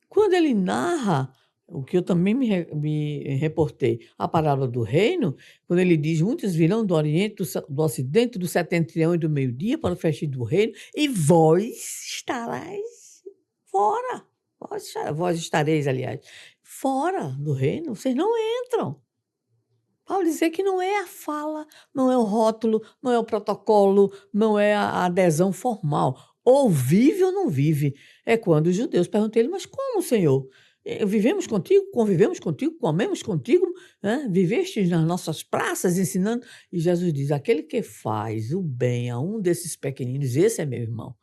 Quando ele narra, o que eu também me reportei, a parábola do reino, quando ele diz, muitos virão do Oriente, do Ocidente, do setentrião e do meio-dia para o festim do reino, e vós estareis fora. Vós estareis, aliás, fora do reino, vocês não entram. Paulo dizer que não é a fala, não é o rótulo, não é o protocolo, não é a adesão formal. Ou vive ou não vive. É quando os judeus perguntam a ele, mas como, Senhor? Vivemos contigo, convivemos contigo, comemos contigo, né? Viveste nas nossas praças ensinando. E Jesus diz, aquele que faz o bem a um desses pequeninos, esse é meu irmão.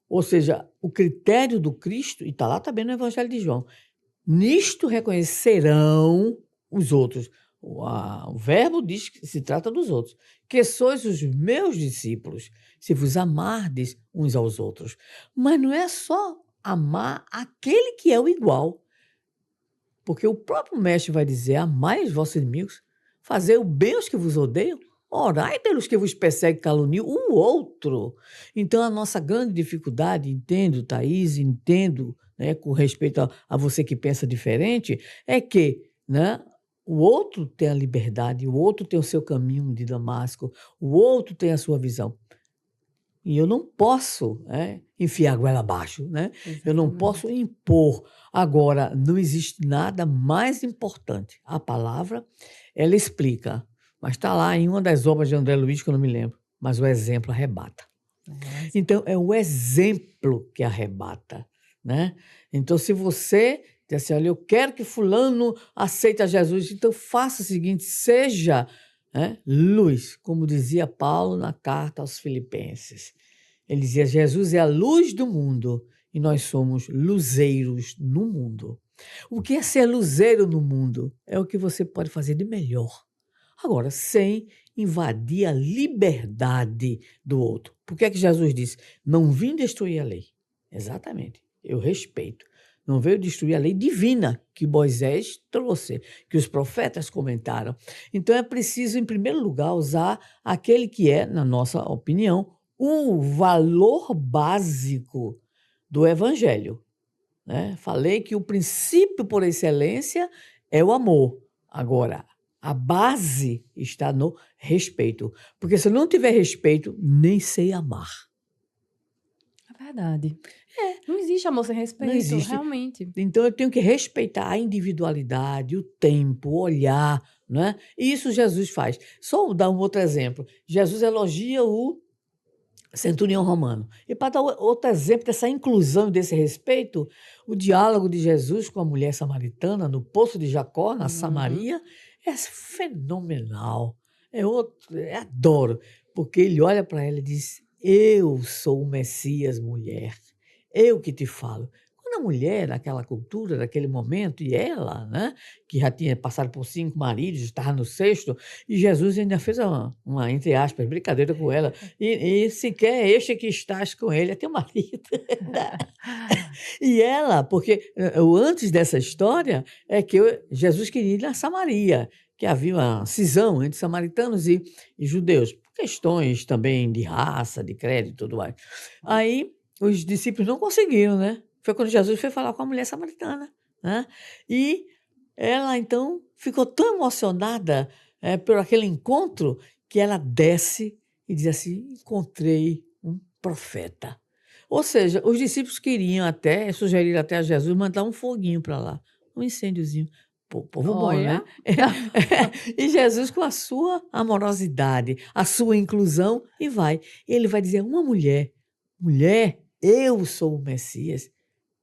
Ou seja, o critério do Cristo, e está lá também no Evangelho de João, nisto reconhecerão os outros. O verbo diz que se trata dos outros. Que sois os meus discípulos, se vos amardes uns aos outros. Mas não é só amar aquele que é o igual. Porque o próprio mestre vai dizer, amai os vossos inimigos, fazei o bem aos que vos odeiam, orai pelos que vos perseguem e caluniam, o outro. Então, a nossa grande dificuldade, entendo, Thaís, entendo, né, com respeito a você que pensa diferente, é que, né, o outro tem a liberdade, o outro tem o seu caminho de Damasco, o outro tem a sua visão. E eu não posso, enfiar a goela abaixo, né? Eu não posso impor. Agora, não existe nada mais importante. A palavra, ela explica, mas está lá em uma das obras de André Luiz, que eu não me lembro, mas o exemplo arrebata. Então, é o exemplo que arrebata, né? Então, se você Diz assim, olha, eu quero que fulano aceite a Jesus, então faça o seguinte, seja, né, luz, como dizia Paulo na carta aos Filipenses. Ele dizia, Jesus é a luz do mundo e nós somos luzeiros no mundo. O que é ser luzeiro no mundo? É o que você pode fazer de melhor. Agora, sem invadir a liberdade do outro. Por que é que Jesus disse? Não vim destruir a lei. Exatamente. Eu respeito. Não veio destruir a lei divina que Moisés trouxe, que os profetas comentaram. Então é preciso, em primeiro lugar, usar aquele que é, na nossa opinião, o valor básico do Evangelho, né? Falei que o princípio por excelência é o amor. Agora, a base está no respeito. Porque se eu não tiver respeito, nem sei amar. É verdade. Não existe amor sem Não respeito, existe. realmente. Então, eu tenho que respeitar a individualidade, o tempo, o olhar, né? E isso Jesus faz. Só vou dar um outro exemplo. Jesus elogia o centurião romano. E para dar outro exemplo dessa inclusão, desse respeito, o diálogo de Jesus com a mulher samaritana no Poço de Jacó, na Uhum. Samaria, é fenomenal. Adoro, porque ele olha para ela e diz: Eu sou o Messias, mulher. Eu que te falo. Quando a mulher, naquela cultura, naquele momento, e ela, né, que já tinha passado por 5 maridos, estava no sexto, e Jesus ainda fez entre aspas, brincadeira com ela, e sequer este que estás com ele é teu marido. E ela, porque o antes dessa história é que Jesus queria ir na Samaria, que havia uma cisão entre samaritanos e judeus, por questões também de raça, de crédito e tudo mais. Aí os discípulos não conseguiram, né? Foi quando Jesus foi falar com a mulher samaritana, né? E ela então ficou tão emocionada por aquele encontro que ela desce e diz assim: encontrei um profeta. Ou seja, os discípulos queriam até, sugeriram até a Jesus mandar um foguinho para lá, um incêndiozinho. Pô, povo bom, né? Olha. E Jesus, com a sua amorosidade, a sua inclusão, e vai. Ele vai dizer: uma mulher, mulher, eu sou o Messias.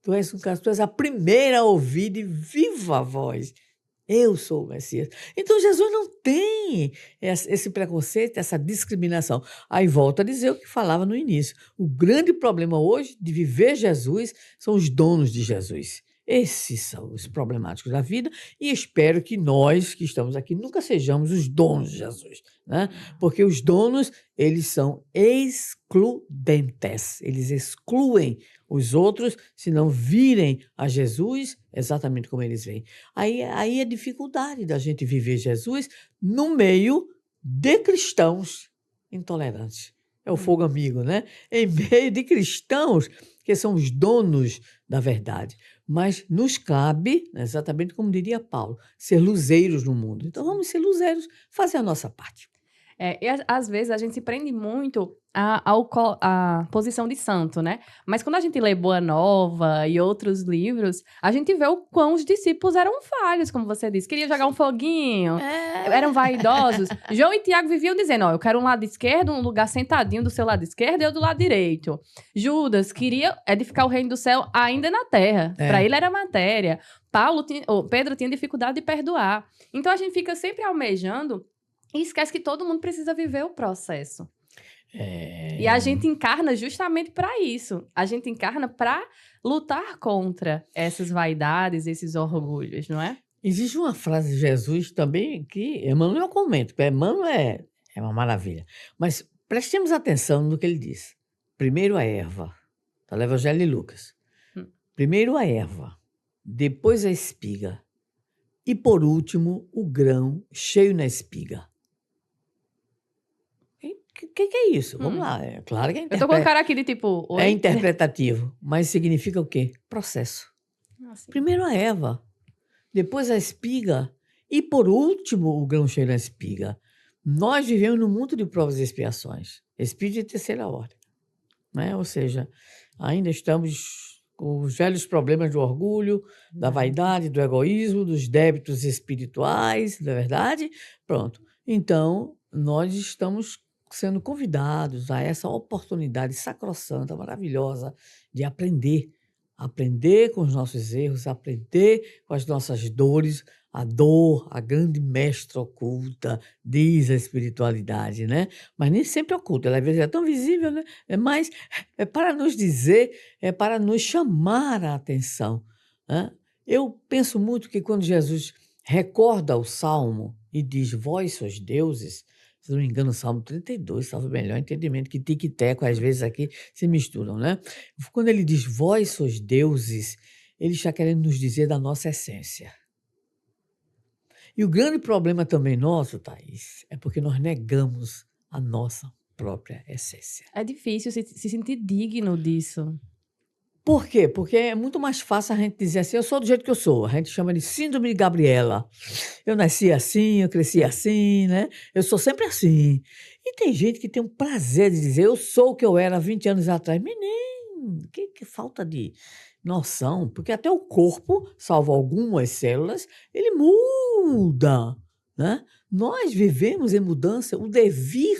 Tu és a primeira a ouvir de viva voz. Eu sou o Messias. Então Jesus não tem esse preconceito, essa discriminação. Aí volta a dizer o que falava no início. O grande problema hoje de viver Jesus são os donos de Jesus. Esses são os problemáticos da vida e espero que nós que estamos aqui nunca sejamos os donos de Jesus, né? Porque os donos, eles são excludentes, eles excluem os outros se não virem a Jesus exatamente como eles veem. Aí é a dificuldade da gente viver Jesus no meio de cristãos intolerantes. É o fogo amigo, né? Em meio de cristãos que são os donos da verdade. Mas nos cabe, exatamente como diria Paulo, ser luzeiros no mundo. Então vamos ser luzeiros, fazer a nossa parte. E às vezes a gente se prende muito à posição de santo, né? Mas quando a gente lê Boa Nova e outros livros, a gente vê o quão os discípulos eram falhos, como você disse. Queria jogar um foguinho, eram vaidosos. João e Tiago viviam dizendo, ó, eu quero um lado esquerdo, um lugar sentadinho do seu lado esquerdo e eu do lado direito. Judas queria edificar o reino do céu ainda na terra. Para ele era matéria. Pedro tinha dificuldade de perdoar. Então a gente fica sempre almejando e esquece que todo mundo precisa viver o processo. E a gente encarna justamente para isso. A gente encarna para lutar contra essas vaidades, esses orgulhos, não é? Existe uma frase de Jesus também que Emmanuel comenta, porque Emmanuel é uma maravilha. Mas prestemos atenção no que ele diz. Primeiro a erva, está no Evangelho de Lucas. Primeiro a erva, depois a espiga e, por último, o grão cheio na espiga. O que é isso? Vamos lá. É claro que Eu tô com a cara aqui de tipo... Oi? é interpretativo, mas significa o quê? Processo. Assim. Primeiro a erva, depois a espiga e, por último, o grão cheio na espiga. Nós vivemos num mundo de provas e expiações. Espírito de terceira ordem. Né? Ou seja, ainda estamos com os velhos problemas do orgulho, da vaidade, do egoísmo, dos débitos espirituais, não é verdade? Pronto. Então, nós estamos sendo convidados a essa oportunidade sacrossanta, maravilhosa, de aprender aprender com os nossos erros, aprender com as nossas dores. A dor, a grande mestra oculta, diz a espiritualidade, né? Mas nem sempre oculta, ela às vezes é tão visível, né? Mas é para nos dizer, é para nos chamar a atenção, né? Eu penso muito que quando Jesus recorda o Salmo e diz, vós sois deuses, se não me engano, o Salmo 32, salvo o melhor entendimento, que tique e teco às vezes aqui se misturam, né? Quando ele diz, vós sois deuses, ele está querendo nos dizer da nossa essência. E o grande problema também nosso, Thaís, é porque nós negamos a nossa própria essência. É difícil se sentir digno disso. Por quê? Porque é muito mais fácil a gente dizer assim, eu sou do jeito que eu sou. A gente chama de síndrome de Gabriela. Eu nasci assim, eu cresci assim, né? Eu sou sempre assim. E tem gente que tem um prazer de dizer, eu sou o que eu era 20 anos atrás. Menino, que falta de noção. Porque até o corpo, salvo algumas células, ele muda, né? Nós vivemos em mudança. O devir,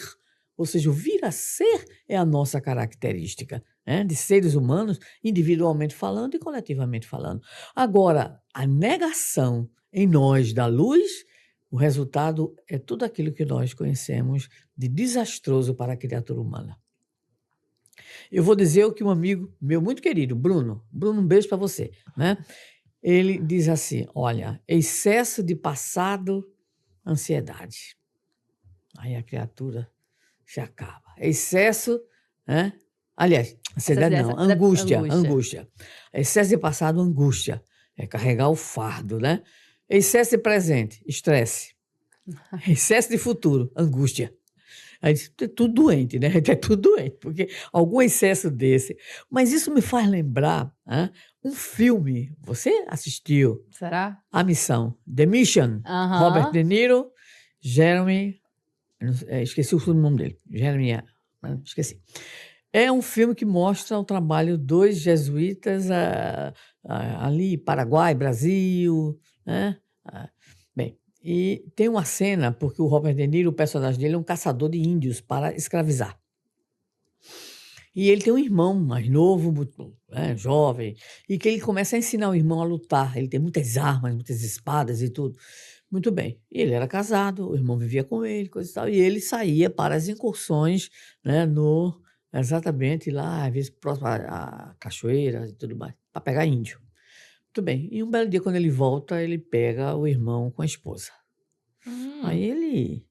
ou seja, o vir a ser é a nossa característica, né? De seres humanos, individualmente falando e coletivamente falando. Agora, a negação em nós da luz, o resultado é tudo aquilo que nós conhecemos de desastroso para a criatura humana. Eu vou dizer o que um amigo meu muito querido, Bruno, um beijo para você, né? Ele diz assim, olha, excesso de passado, ansiedade. Aí a criatura se acaba. Excesso, né? Aliás, ansiedade não, angústia. Excesso de passado, angústia. É carregar o fardo, né? Excesso de presente, estresse. Excesso de futuro, angústia. Aí é tudo doente, né? É tudo doente, porque algum excesso desse. Mas isso me faz lembrar um filme. Você assistiu? Será? A Missão, The Mission. Robert De Niro, Jeremy. Esqueci o nome dele. Jeremy. Esqueci. É um filme que mostra o trabalho dos jesuítas ali, Paraguai, Brasil, né? Bem, e tem uma cena, porque o Robert De Niro, o personagem dele, é um caçador de índios para escravizar. E ele tem um irmão mais novo, muito, jovem, e que ele começa a ensinar o irmão a lutar. Ele tem muitas armas, muitas espadas e tudo. Muito bem. E ele era casado, o irmão vivia com ele, coisa e tal, e ele saía para as incursões, né, exatamente lá, às vezes próximo a cachoeiras e tudo mais, para pegar índio. Muito bem. E um belo dia, quando ele volta, ele pega o irmão com a esposa. Aí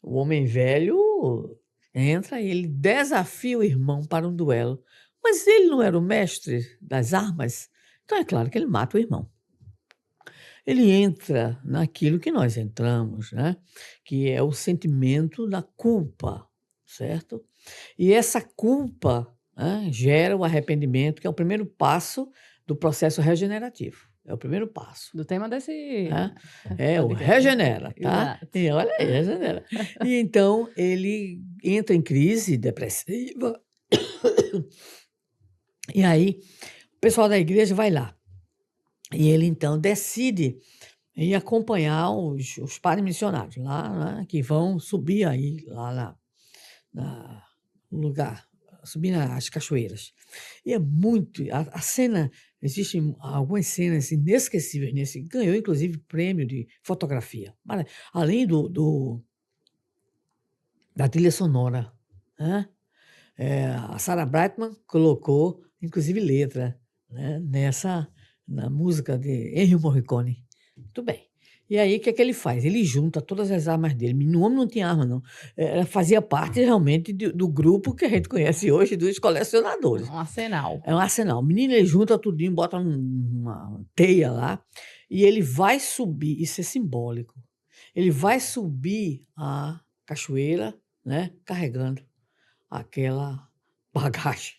o homem velho, entra e ele desafia o irmão para um duelo. Mas ele não era o mestre das armas, então é claro que ele mata o irmão. Ele entra naquilo que nós entramos, né? Que é o sentimento da culpa, certo? E essa culpa, gera o arrependimento, que é o primeiro passo do processo regenerativo. É o primeiro passo. Do tema desse... É o regenera, tá? E olha aí, regenera. E então ele entra em crise depressiva. E aí o pessoal da igreja vai lá. E ele então decide ir acompanhar os padres missionários lá, né, que vão subir aí lá no lugar, subir nas cachoeiras. E é muito... A cena... Existem algumas cenas inesquecíveis nesse. Ganhou, inclusive, prêmio de fotografia. Além da trilha sonora. Né? A Sarah Brightman colocou, inclusive, letra, né, na música de Ennio Morricone. Muito bem. E aí, o que é que ele faz? Ele junta todas as armas dele. O homem não tinha arma, não. Ela fazia parte realmente do grupo que a gente conhece hoje, dos colecionadores. Um arsenal. É um arsenal. O menino, ele junta tudinho, bota uma teia lá, e ele vai subir, isso é simbólico, ele vai subir a cachoeira, né, carregando aquela bagagem.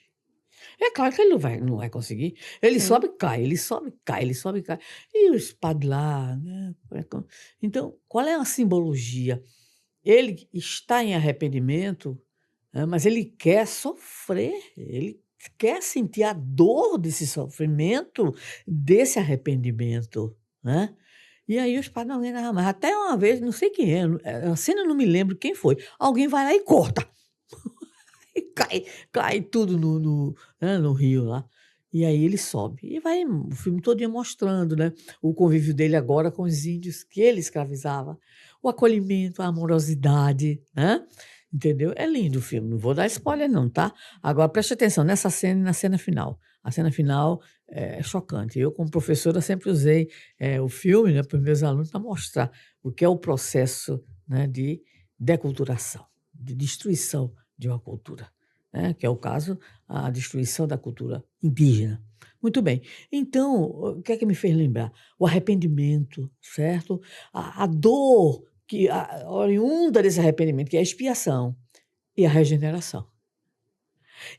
É claro que ele não vai conseguir. Ele sobe e cai, ele sobe e cai, ele sobe e cai. E os padres lá, né? Então, qual é a simbologia? Ele está em arrependimento, né, mas ele quer sofrer, ele quer sentir a dor desse sofrimento, desse arrependimento, né? E aí os padres não mas até uma vez, não sei quem é, a cena eu não me lembro quem foi, alguém vai lá e corta. E cai tudo no rio lá. E aí ele sobe. E vai o filme todo mostrando, né, o convívio dele agora com os índios que ele escravizava, o acolhimento, a amorosidade, né? Entendeu? É lindo o filme, não vou dar spoiler não, tá? Agora preste atenção nessa cena e na cena final. A cena final é chocante. Eu, como professora, sempre usei o filme, né, para os meus alunos para mostrar o que é o processo, né, de deculturação, de destruição de uma cultura, né, que é o caso, a destruição da cultura indígena. Muito bem. Então, o que é que me fez lembrar? O arrependimento, certo? A dor oriunda desse arrependimento, que é a expiação e a regeneração.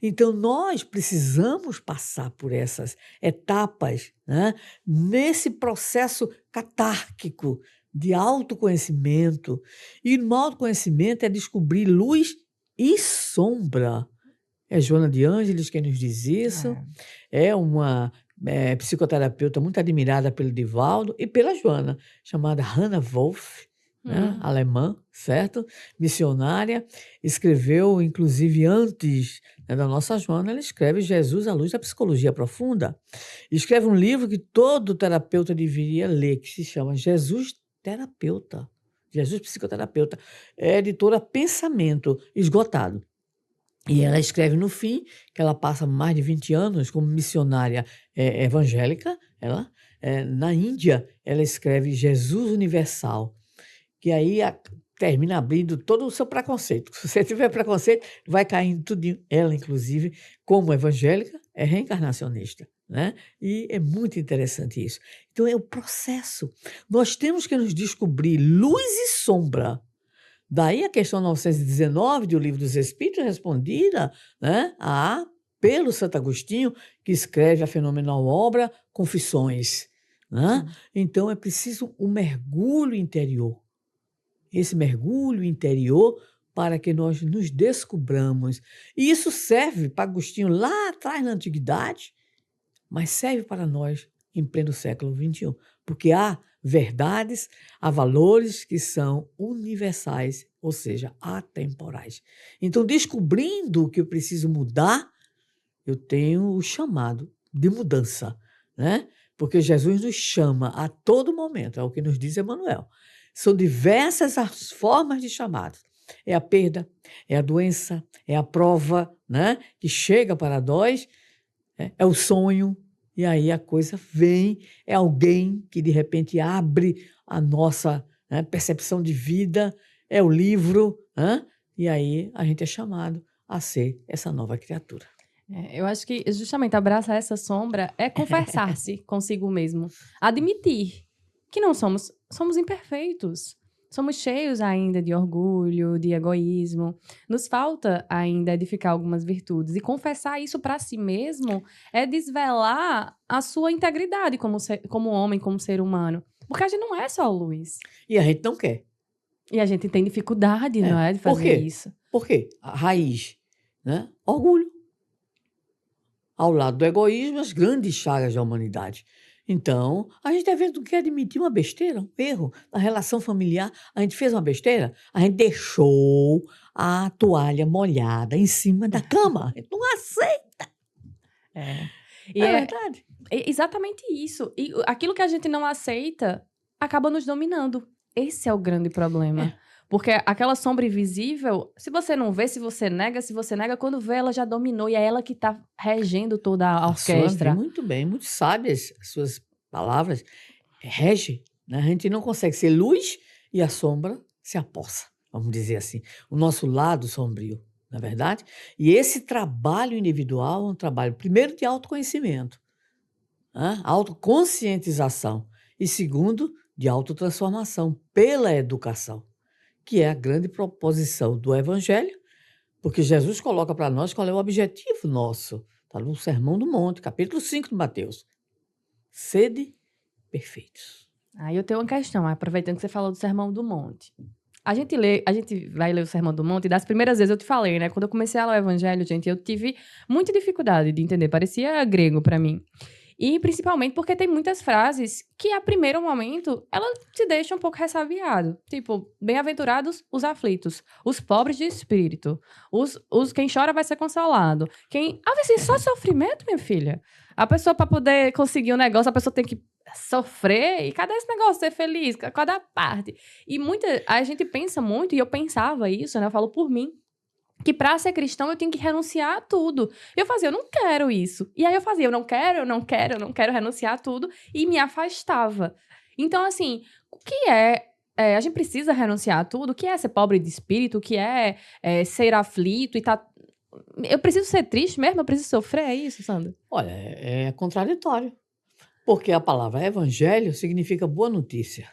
Então, nós precisamos passar por essas etapas, né, nesse processo catárquico de autoconhecimento. E no autoconhecimento é descobrir luz e sombra. É Joana de Ângeles quem nos diz isso. É uma psicoterapeuta muito admirada pelo Divaldo e pela Joana, chamada Hannah Wolff, né, alemã, certo? Missionária. Escreveu, inclusive, antes, né, da nossa Joana, ela escreve Jesus à luz da psicologia profunda. Escreve um livro que todo terapeuta deveria ler, que se chama Jesus Terapeuta. Jesus Psicoterapeuta. É editora Pensamento, esgotado. E ela escreve no fim que ela passa mais de 20 anos como missionária evangélica. Na Índia, ela escreve Jesus Universal, que aí termina abrindo todo o seu preconceito. Se você tiver preconceito, vai caindo tudo. Ela, inclusive, como evangélica, é reencarnacionista, né? E é muito interessante isso. Então, é o processo. Nós temos que nos descobrir luz e sombra. Daí a questão 919 do Livro dos Espíritos, respondida, né, pelo Santo Agostinho, que escreve a fenomenal obra Confissões. Né? Então é preciso um mergulho interior. Esse mergulho interior para que nós nos descubramos. E isso serve para Agostinho lá atrás na Antiguidade, mas serve para nós em pleno século XXI, porque há verdades, há valores que são universais, ou seja, atemporais. Então, descobrindo o que eu preciso mudar, eu tenho o chamado de mudança, né? Porque Jesus nos chama a todo momento, é o que nos diz Emmanuel. São diversas as formas de chamado. É a perda, é a doença, é a prova, né, que chega para nós, é o sonho, e aí a coisa vem, é alguém que de repente abre a nossa, né, percepção de vida, é o livro, né, e aí a gente é chamado a ser essa nova criatura. Eu acho que justamente abraçar essa sombra é conversar-se consigo mesmo. Admitir que não somos imperfeitos. Somos cheios ainda de orgulho, de egoísmo. Nos falta ainda edificar algumas virtudes. E confessar isso para si mesmo é desvelar a sua integridade como homem, como ser humano. Porque a gente não é só luz. E a gente não quer. E a gente tem dificuldade, não é, de fazer Por quê? isso. Por quê? A raiz, né? Orgulho. Ao lado do egoísmo, as grandes chagas da humanidade. Então, a gente às vezes não quer admitir uma besteira, um erro na relação familiar. A gente fez uma besteira, a gente deixou a toalha molhada em cima da cama. A gente não aceita. E é verdade. É exatamente isso. E aquilo que a gente não aceita acaba nos dominando. Esse é o grande problema. Porque aquela sombra invisível, se você não vê, se você nega, quando vê, ela já dominou e é ela que está regendo toda a orquestra. Muito bem, muito sábias as suas palavras. Rege, né? A gente não consegue ser luz e a sombra se apossa, vamos dizer assim. O nosso lado sombrio, não é verdade? E esse trabalho individual é um trabalho, primeiro, de autoconhecimento, né? Autoconscientização. E segundo, de autotransformação pela educação, que é a grande proposição do Evangelho, porque Jesus coloca para nós qual é o objetivo nosso. Está no Sermão do Monte, capítulo 5 de Mateus. Sede perfeitos. Aí eu tenho uma questão, aproveitando que você falou do Sermão do Monte. A gente vai ler o Sermão do Monte, e das primeiras vezes eu te falei, né? Quando eu comecei a ler o Evangelho, gente, eu tive muita dificuldade de entender, parecia grego para mim. E principalmente porque tem muitas frases que, a primeiro momento, elas te deixam um pouco ressabiado. Tipo, bem-aventurados os aflitos, os pobres de espírito, quem chora vai ser consolado. vai ser só sofrimento, minha filha. A pessoa, para poder conseguir um negócio, a pessoa tem que sofrer. E cadê esse negócio de ser feliz? Cadê a parte? E a gente pensa muito, e eu pensava isso, né? Eu falo por mim, que para ser cristão eu tenho que renunciar a tudo. Eu não quero isso. E aí eu não quero renunciar a tudo, e me afastava. Então, assim, o que a gente precisa renunciar a tudo? O que é ser pobre de espírito? O que é ser aflito e tá... Eu preciso ser triste mesmo? Eu preciso sofrer? É isso, Sandra? Olha, é contraditório. Porque a palavra evangelho significa boa notícia.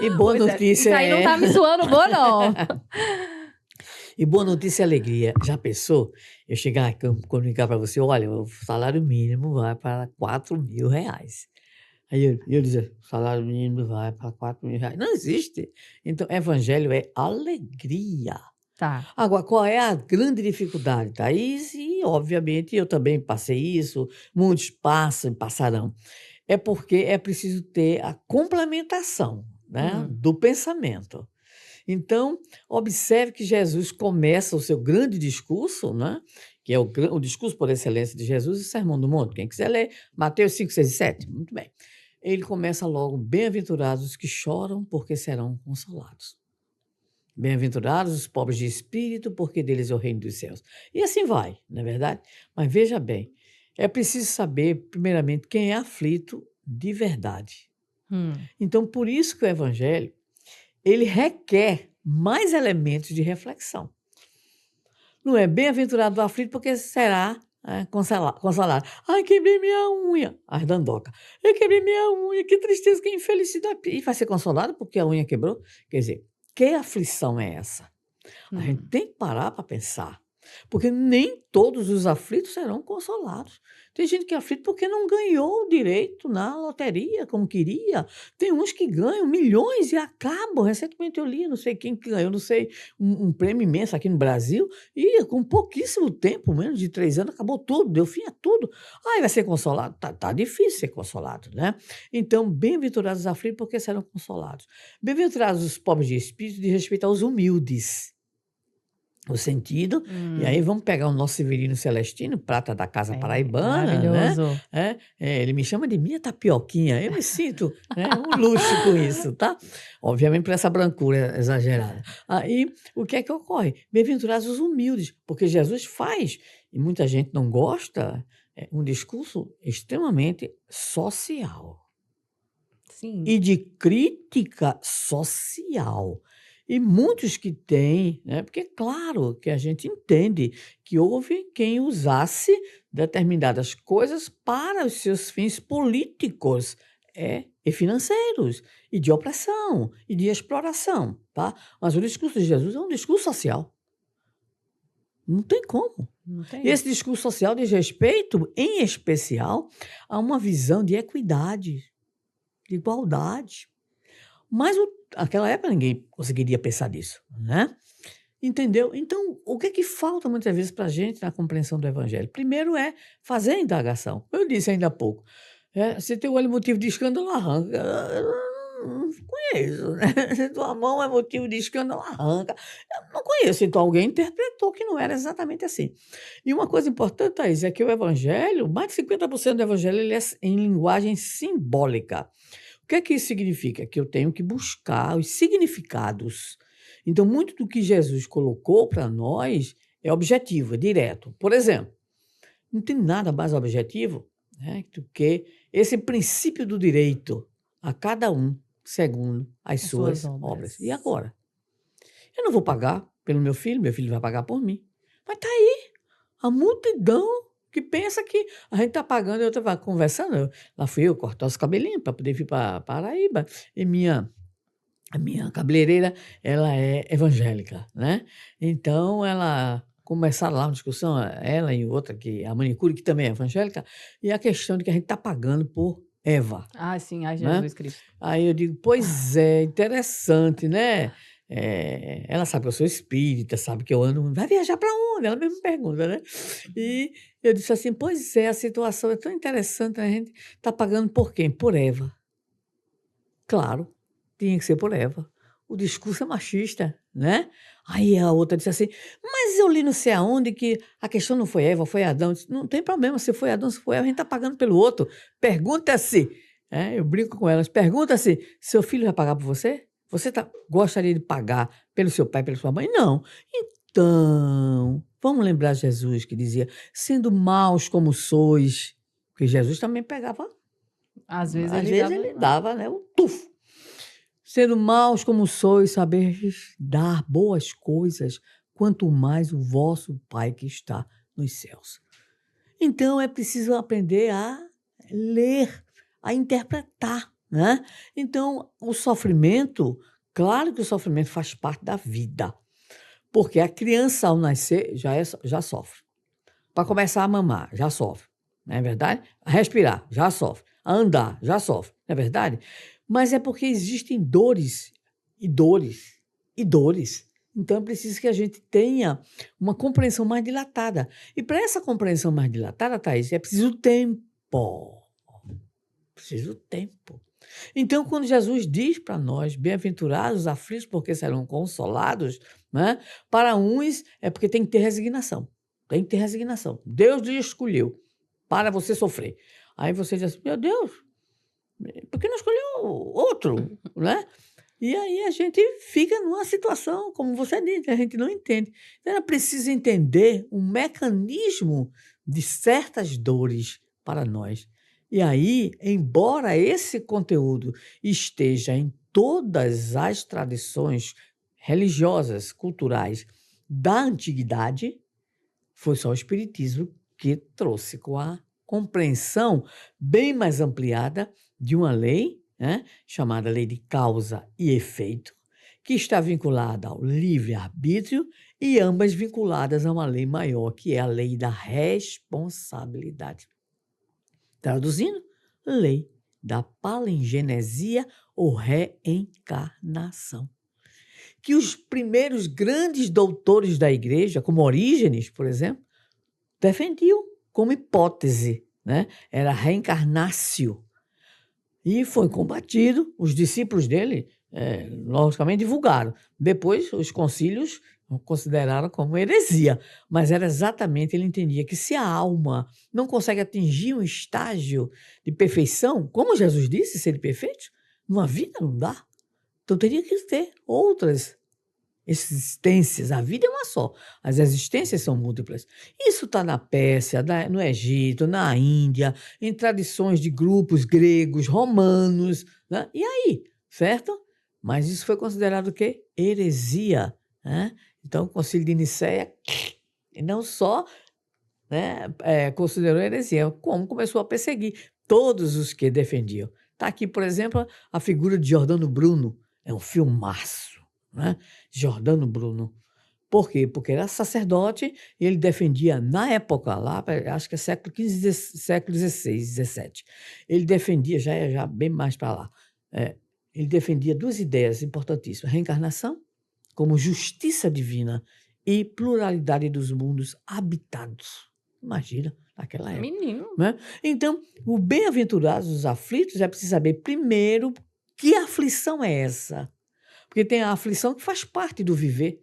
E boa Pois é, notícia isso aí não tá me soando boa, não. E boa notícia é alegria. Já pensou? Eu chegar aqui e comunicar para você, olha, o salário mínimo vai para R$ 4.000. Aí eu dizer, o salário mínimo vai para R$ 4.000. Não existe. Então, evangelho é alegria. Tá. Agora, qual é a grande dificuldade, Thaís? E, obviamente, eu também passei isso, muitos passam e passarão. É porque é preciso ter a complementação, né, do pensamento. Então, observe que Jesus começa o seu grande discurso, né, que é o discurso por excelência de Jesus, o Sermão do Monte. Quem quiser ler, Mateus 5, 6 e 7. Muito bem. Ele começa logo, bem-aventurados os que choram, porque serão consolados. Bem-aventurados os pobres de espírito, porque deles é o reino dos céus. E assim vai, não é verdade? Mas veja bem, é preciso saber, primeiramente, quem é aflito de verdade. Então, por isso que o evangelho, ele requer mais elementos de reflexão. Não é bem-aventurado o aflito, porque será consolado. Ai, quebrei minha unha. As dandoca. Eu quebrei minha unha, que tristeza, que infelicidade. E vai ser consolado porque a unha quebrou? Quer dizer, que aflição é essa? A gente tem que parar para pensar. Porque nem todos os aflitos serão consolados. Tem gente que é aflito porque não ganhou o direito na loteria como queria. Tem uns que ganham milhões e acabam. Recentemente eu li, não sei quem que ganhou, não sei, um prêmio imenso aqui no Brasil, e com pouquíssimo tempo, menos de 3 anos, acabou tudo, deu fim a tudo. Aí vai ser consolado? Tá difícil ser consolado, né? Então, bem-aventurados os aflitos porque serão consolados. Bem-aventurados os pobres de espírito, de respeito aos humildes. O sentido, e aí vamos pegar o nosso Severino Celestino, prata da casa paraibana, né? Maravilhoso. Ele me chama de minha tapioquinha, eu me sinto, né, um luxo com isso, tá? Obviamente por essa brancura exagerada. Aí, o que é que ocorre? Bem-aventurados os humildes, porque Jesus faz, e muita gente não gosta, um discurso extremamente social. Sim. E de crítica social. E muitos que têm, né, porque é claro que a gente entende que houve quem usasse determinadas coisas para os seus fins políticos e financeiros, e de opressão, e de exploração, tá? Mas o discurso de Jesus é um discurso social. Não tem como. Não tem. E esse discurso social diz respeito, em especial, a uma visão de equidade, de igualdade. Mas naquela época ninguém conseguiria pensar nisso, né? Entendeu? Então, o que falta muitas vezes para a gente na compreensão do evangelho? Primeiro é fazer a indagação. Eu disse ainda há pouco, se teu olho é motivo de escândalo, arranca. Eu não conheço, né? Se tua mão é motivo de escândalo, arranca. Eu não conheço, então alguém interpretou que não era exatamente assim. E uma coisa importante, Thaís, é que o evangelho, mais de 50% do evangelho, ele é em linguagem simbólica. O que é que isso significa? Que eu tenho que buscar os significados. Então, muito do que Jesus colocou para nós é objetivo, é direto. Por exemplo, não tem nada mais objetivo, né, do que esse princípio do direito a cada um, segundo as suas obras. E agora? Eu não vou pagar pelo meu filho vai pagar por mim. Mas está aí a multidão que pensa que a gente está pagando. Eu estava conversando, lá fui eu cortar os cabelinhos para poder vir para Paraíba, e a minha cabeleireira, ela é evangélica, né? Então, ela começaram lá uma discussão, ela e outra, que a manicure, que também é evangélica, e a questão de que a gente está pagando por Eva. Ah, sim, ai, Né? Jesus Cristo. Aí eu digo, pois é, interessante, né? Ela sabe que eu sou espírita, sabe que eu ando. Vai viajar para onde? Ela mesmo me pergunta, né? E eu disse assim: pois é, a situação é tão interessante, né? A gente está pagando por quem? Por Eva. Claro, tinha que ser por Eva. O discurso é machista, né? Aí a outra disse assim: mas eu li não sei aonde que a questão não foi Eva, foi Adão. Eu disse, não tem problema, se foi Adão, se foi Eva, a gente está pagando pelo outro. Pergunta-se, eu brinco com elas, pergunta-se: seu filho vai pagar por você? Você gostaria de pagar pelo seu pai, pela sua mãe? Não. Então, vamos lembrar Jesus que dizia: sendo maus como sois, porque Jesus também pegava. Às vezes Às ele vezes dava. ele dava, né? O tufo. Sendo maus como sois, sabeis dar boas coisas, quanto mais o vosso Pai que está nos céus. Então é preciso aprender a ler, a interpretar, né? Então o sofrimento, claro que o sofrimento faz parte da vida, porque a criança ao nascer já sofre. Para começar a mamar, já sofre, não é verdade? A respirar, já sofre. A andar, já sofre, não é verdade? Mas é porque existem dores e dores e dores. Então é preciso que a gente tenha uma compreensão mais dilatada. E para essa compreensão mais dilatada, Thaís, é preciso tempo. Preciso tempo. Então, quando Jesus diz para nós, bem-aventurados os aflitos, porque serão consolados, né? Para uns é porque tem que ter resignação. Tem que ter resignação. Deus lhe escolheu para você sofrer. Aí você diz assim, meu Deus, por que não escolheu outro, né? E aí a gente fica numa situação, como você disse, a gente não entende. Então, é preciso entender o mecanismo de certas dores para nós. E aí, embora esse conteúdo esteja em todas as tradições religiosas, culturais da antiguidade, foi só o Espiritismo que trouxe com a compreensão bem mais ampliada de uma lei, né, chamada lei de causa e efeito, que está vinculada ao livre-arbítrio e ambas vinculadas a uma lei maior, que é a lei da responsabilidade. Traduzindo, lei da palingenesia ou reencarnação. Que os primeiros grandes doutores da igreja, como Orígenes, por exemplo, defendiam como hipótese, né? Era reencarnácio. E foi combatido, os discípulos dele, logicamente, divulgaram. Depois, os concílios consideraram como heresia, mas era exatamente, ele entendia que se a alma não consegue atingir um estágio de perfeição, como Jesus disse, ser perfeito, numa vida não dá. Então teria que ter outras existências. A vida é uma só, as existências são múltiplas. Isso está na Pérsia, no Egito, na Índia, em tradições de grupos gregos, romanos, né? E aí, certo? Mas isso foi considerado o quê? Heresia, né? Então, o Concílio de Nicéia, não só, né, considerou heresia, como começou a perseguir todos os que defendiam. Está aqui, por exemplo, a figura de Giordano Bruno, é um filmaço, né? Giordano Bruno. Por quê? Porque era sacerdote e ele defendia, na época lá, acho que é século XV, século XVI, XVII, ele defendia, já bem mais para lá, ele defendia duas ideias importantíssimas: reencarnação, como justiça divina, e pluralidade dos mundos habitados. Imagina, naquela época. Menino. Né? Então, o bem-aventurados os aflitos é preciso saber primeiro que aflição é essa. Porque tem a aflição que faz parte do viver,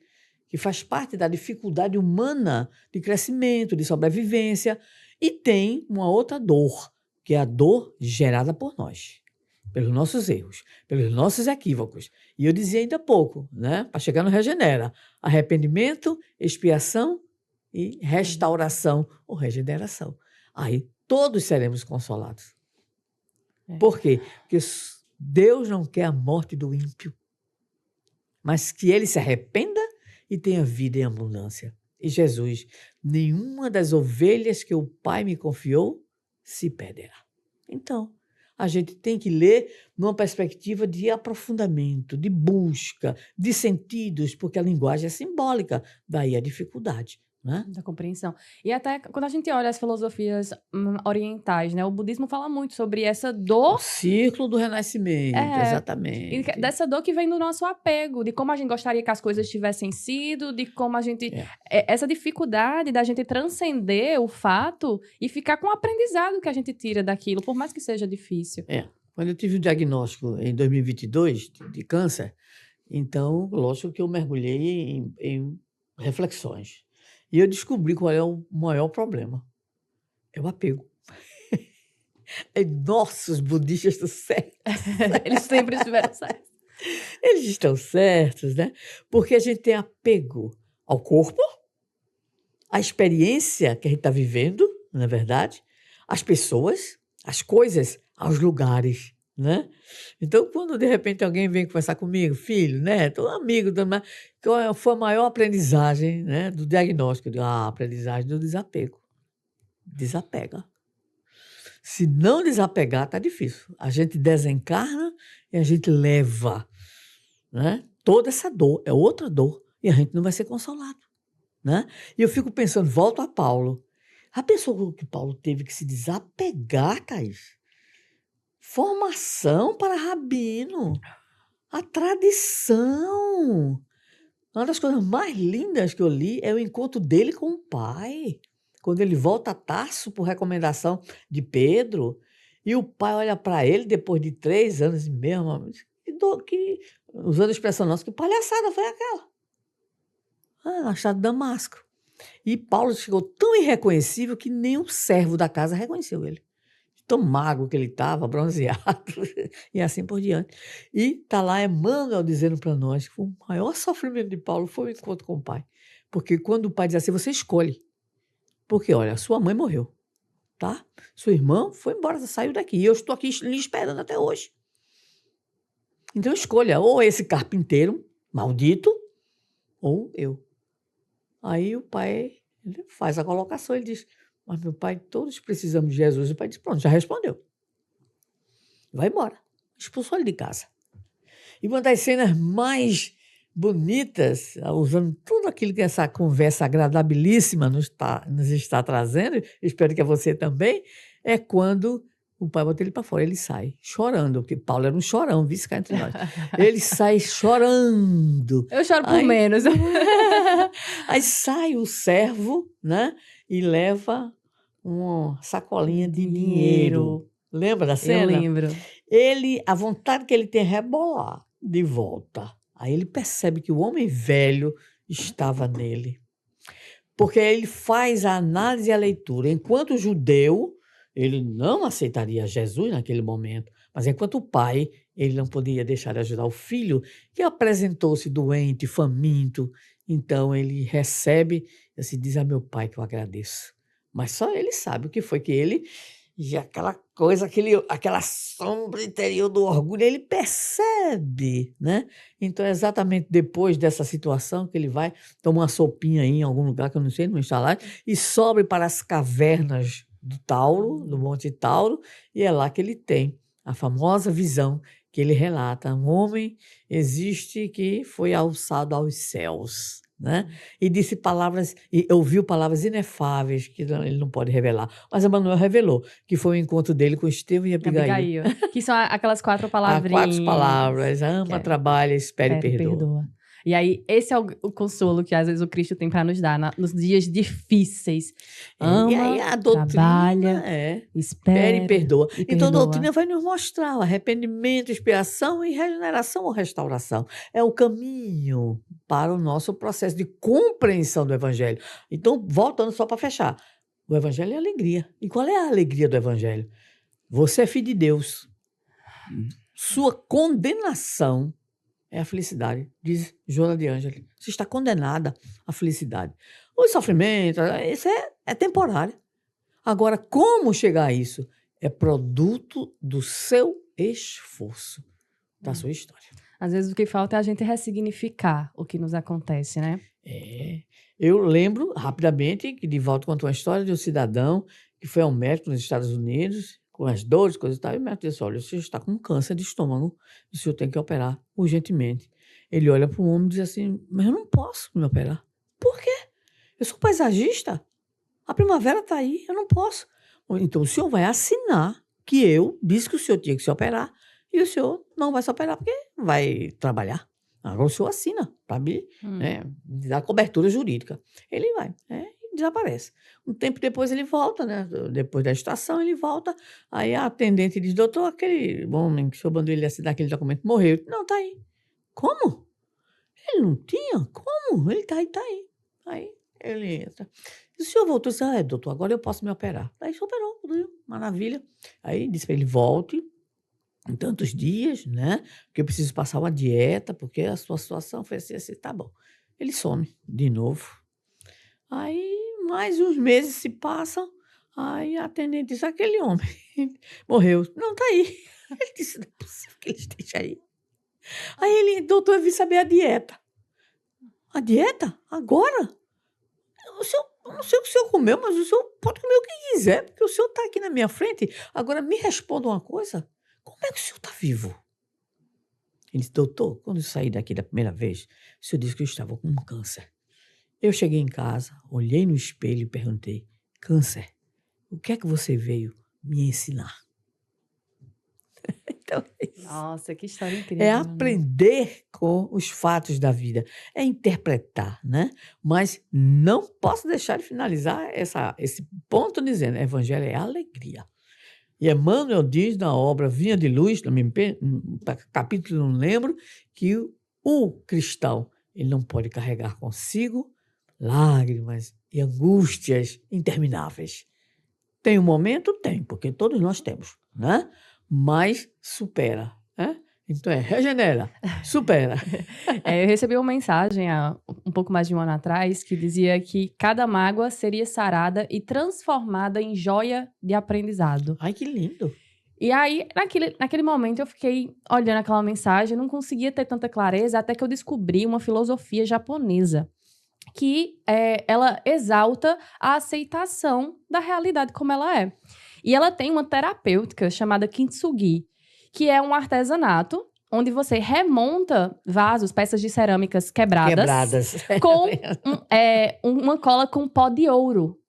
que faz parte da dificuldade humana de crescimento, de sobrevivência, e tem uma outra dor, que é a dor gerada por nós, pelos nossos erros, pelos nossos equívocos. E eu dizia ainda há pouco, né, para chegar no Regenera: arrependimento, expiação e restauração ou regeneração. Aí todos seremos consolados. Por quê? Porque Deus não quer a morte do ímpio, mas que ele se arrependa e tenha vida em abundância. E Jesus: nenhuma das ovelhas que o Pai me confiou se perderá. Então, a gente tem que ler numa perspectiva de aprofundamento, de busca, de sentidos, porque a linguagem é simbólica, daí a dificuldade, né? Da compreensão. E até quando a gente olha as filosofias orientais, né? O budismo fala muito sobre essa O dor, ciclo do renascimento, é, exatamente. dessa dor que vem do nosso apego, de como a gente gostaria que as coisas tivessem sido, de como a gente... É. Essa dificuldade da gente transcender o fato e ficar com o aprendizado que a gente tira daquilo, por mais que seja difícil. Quando eu tive o diagnóstico em 2022 de câncer, então, lógico que eu mergulhei em reflexões. E eu descobri qual é o maior problema. É o apego. Nossa, os budistas estão certos. Eles sempre estiveram certos. Eles estão certos, né? Porque a gente tem apego ao corpo, à experiência que a gente está vivendo, não é verdade? Às pessoas, às coisas, aos lugares, né? Então, quando de repente alguém vem conversar comigo, filho, neto, um amigo, qual foi a maior aprendizagem, né, do diagnóstico? Eu digo, a aprendizagem do desapego. Desapega. Se não desapegar, tá difícil. A gente desencarna e a gente leva, né? Toda essa dor, é outra dor, e a gente não vai ser consolado, né? E eu fico pensando, volto a Paulo. A pessoa que Paulo teve que se desapegar, Thaís. Formação para rabino, a tradição. Uma das coisas mais lindas que eu li é o encontro dele com o pai. Quando ele volta a Tarso por recomendação de Pedro, e o pai olha para ele depois de 3 anos e meio, usando a expressão nossa, que palhaçada foi aquela? Achado Damasco. E Paulo chegou tão irreconhecível que nem um servo da casa reconheceu ele. Tão magro que ele estava, bronzeado, e assim por diante. E está lá Emmanuel dizendo para nós que o maior sofrimento de Paulo foi o encontro com o pai. Porque quando o pai diz assim, você escolhe. Porque, olha, sua mãe morreu, tá? Sua irmã foi embora, saiu daqui. E eu estou aqui lhe esperando até hoje. Então escolha, ou esse carpinteiro maldito, ou eu. Aí o pai ele faz a colocação, ele diz, mas meu pai, todos precisamos de Jesus. O pai diz, pronto, já respondeu. Vai embora. Expulsou ele de casa. E uma das cenas mais bonitas, usando tudo aquilo que essa conversa agradabilíssima nos está trazendo, espero que a você também, é quando o pai bota ele para fora, ele sai chorando, porque Paulo era um chorão, vice cá entre nós. Ele sai chorando. Eu choro por menos. Aí sai o servo, né, e leva uma sacolinha de dinheiro. Lembra da cena? Eu lembro. A vontade que ele tem é rebolar de volta. Aí ele percebe que o homem velho estava nele. Porque ele faz a análise e a leitura. Enquanto judeu, ele não aceitaria Jesus naquele momento. Mas enquanto pai, ele não poderia deixar de ajudar o filho, que apresentou-se doente, faminto. Então ele recebe e assim, diz a meu pai que eu agradeço. Mas só ele sabe o que foi que ele... E aquela coisa, aquela sombra interior do orgulho, ele percebe, né? Então, é exatamente depois dessa situação que ele vai tomar uma sopinha aí em algum lugar, que eu não sei, não está lá, e sobe para as cavernas do Tauro, do Monte Tauro, e é lá que ele tem a famosa visão que ele relata. Um homem existe que foi alçado aos céus, né? E disse palavras, e ouviu palavras inefáveis que ele não pode revelar. Mas Emmanuel revelou que foi o encontro dele com Estevão e Abigail. Que são aquelas 4 palavrinhas. 4 palavras: ama, trabalha, espere e perdoa. E aí, esse é o consolo que às vezes o Cristo tem para nos dar nos dias difíceis. Ama, e aí a doutrina trabalha, espere e perdoa. E então a doutrina vai nos mostrar o arrependimento, expiação e regeneração ou restauração. É o caminho para o nosso processo de compreensão do Evangelho. Então, voltando só para fechar, o Evangelho é alegria. E qual é a alegria do Evangelho? Você é filho de Deus. Sua condenação é a felicidade, diz Joana de Ângeles. Você está condenada à felicidade. O sofrimento, isso é temporário. Agora, como chegar a isso? É produto do seu esforço, da sua história. Às vezes o que falta é a gente ressignificar o que nos acontece, né? Eu lembro, rapidamente, que de volta contou uma história de um cidadão que foi ao médico nos Estados Unidos, com as dores, coisas e tal, e o médico disse, olha, o senhor está com câncer de estômago, o senhor tem que operar urgentemente. Ele olha para o homem e diz assim, mas eu não posso me operar. Por quê? Eu sou paisagista. A primavera está aí, eu não posso. Então, o senhor vai assinar que eu disse que o senhor tinha que se operar e o senhor não vai se operar porque vai trabalhar. Agora o senhor assina para mim, né, dar cobertura jurídica. Ele vai, e desaparece. Um tempo depois ele volta, né? Depois da estação ele volta. Aí a atendente diz, doutor, aquele homem que o senhor mandou ele assinar aquele documento morreu. Não, tá aí. Como? Ele não tinha? Como? Ele tá aí, tá aí. Aí ele entra. E o senhor voltou e disse, doutor, agora eu posso me operar. Aí se operou, maravilha. Aí disse para ele, volte em tantos dias, né? Porque eu preciso passar uma dieta, porque a sua situação foi assim, tá bom. Ele some de novo. Aí mais uns meses se passam, aí a atendente diz, aquele homem morreu. Não, tá aí. Ele disse, não é possível que ele esteja aí. Aí ele, doutor, eu vim saber a dieta. A dieta? Agora? Eu não sei o que o senhor comeu, mas o senhor pode comer o que quiser, porque o senhor está aqui na minha frente. Agora, me responda uma coisa. Como é que o senhor está vivo? Ele disse, doutor, quando eu saí daqui da primeira vez, o senhor disse que eu estava com um câncer. Eu cheguei em casa, olhei no espelho e perguntei, câncer, o que é que você veio me ensinar? Então, é isso. Nossa, que história incrível. É né? aprender com os fatos da vida, é interpretar, né? Mas não posso deixar de finalizar esse ponto dizendo, evangelho é alegria. E Emmanuel diz na obra Vinha de Luz, no capítulo não lembro, que o cristão ele não pode carregar consigo lágrimas e angústias intermináveis. Tem um momento? Tem, porque todos nós temos, né? Mas supera, né? Então regenera, supera. Eu recebi uma mensagem há um pouco mais de um ano atrás que dizia que cada mágoa seria sarada e transformada em joia de aprendizado. Ai, que lindo. E aí, naquele momento, eu fiquei olhando aquela mensagem, não conseguia ter tanta clareza, até que eu descobri uma filosofia japonesa que ela exalta a aceitação da realidade como ela é. E ela tem uma terapêutica chamada Kintsugi, que é um artesanato onde você remonta vasos, peças de cerâmicas quebradas. Com uma cola com pó de ouro.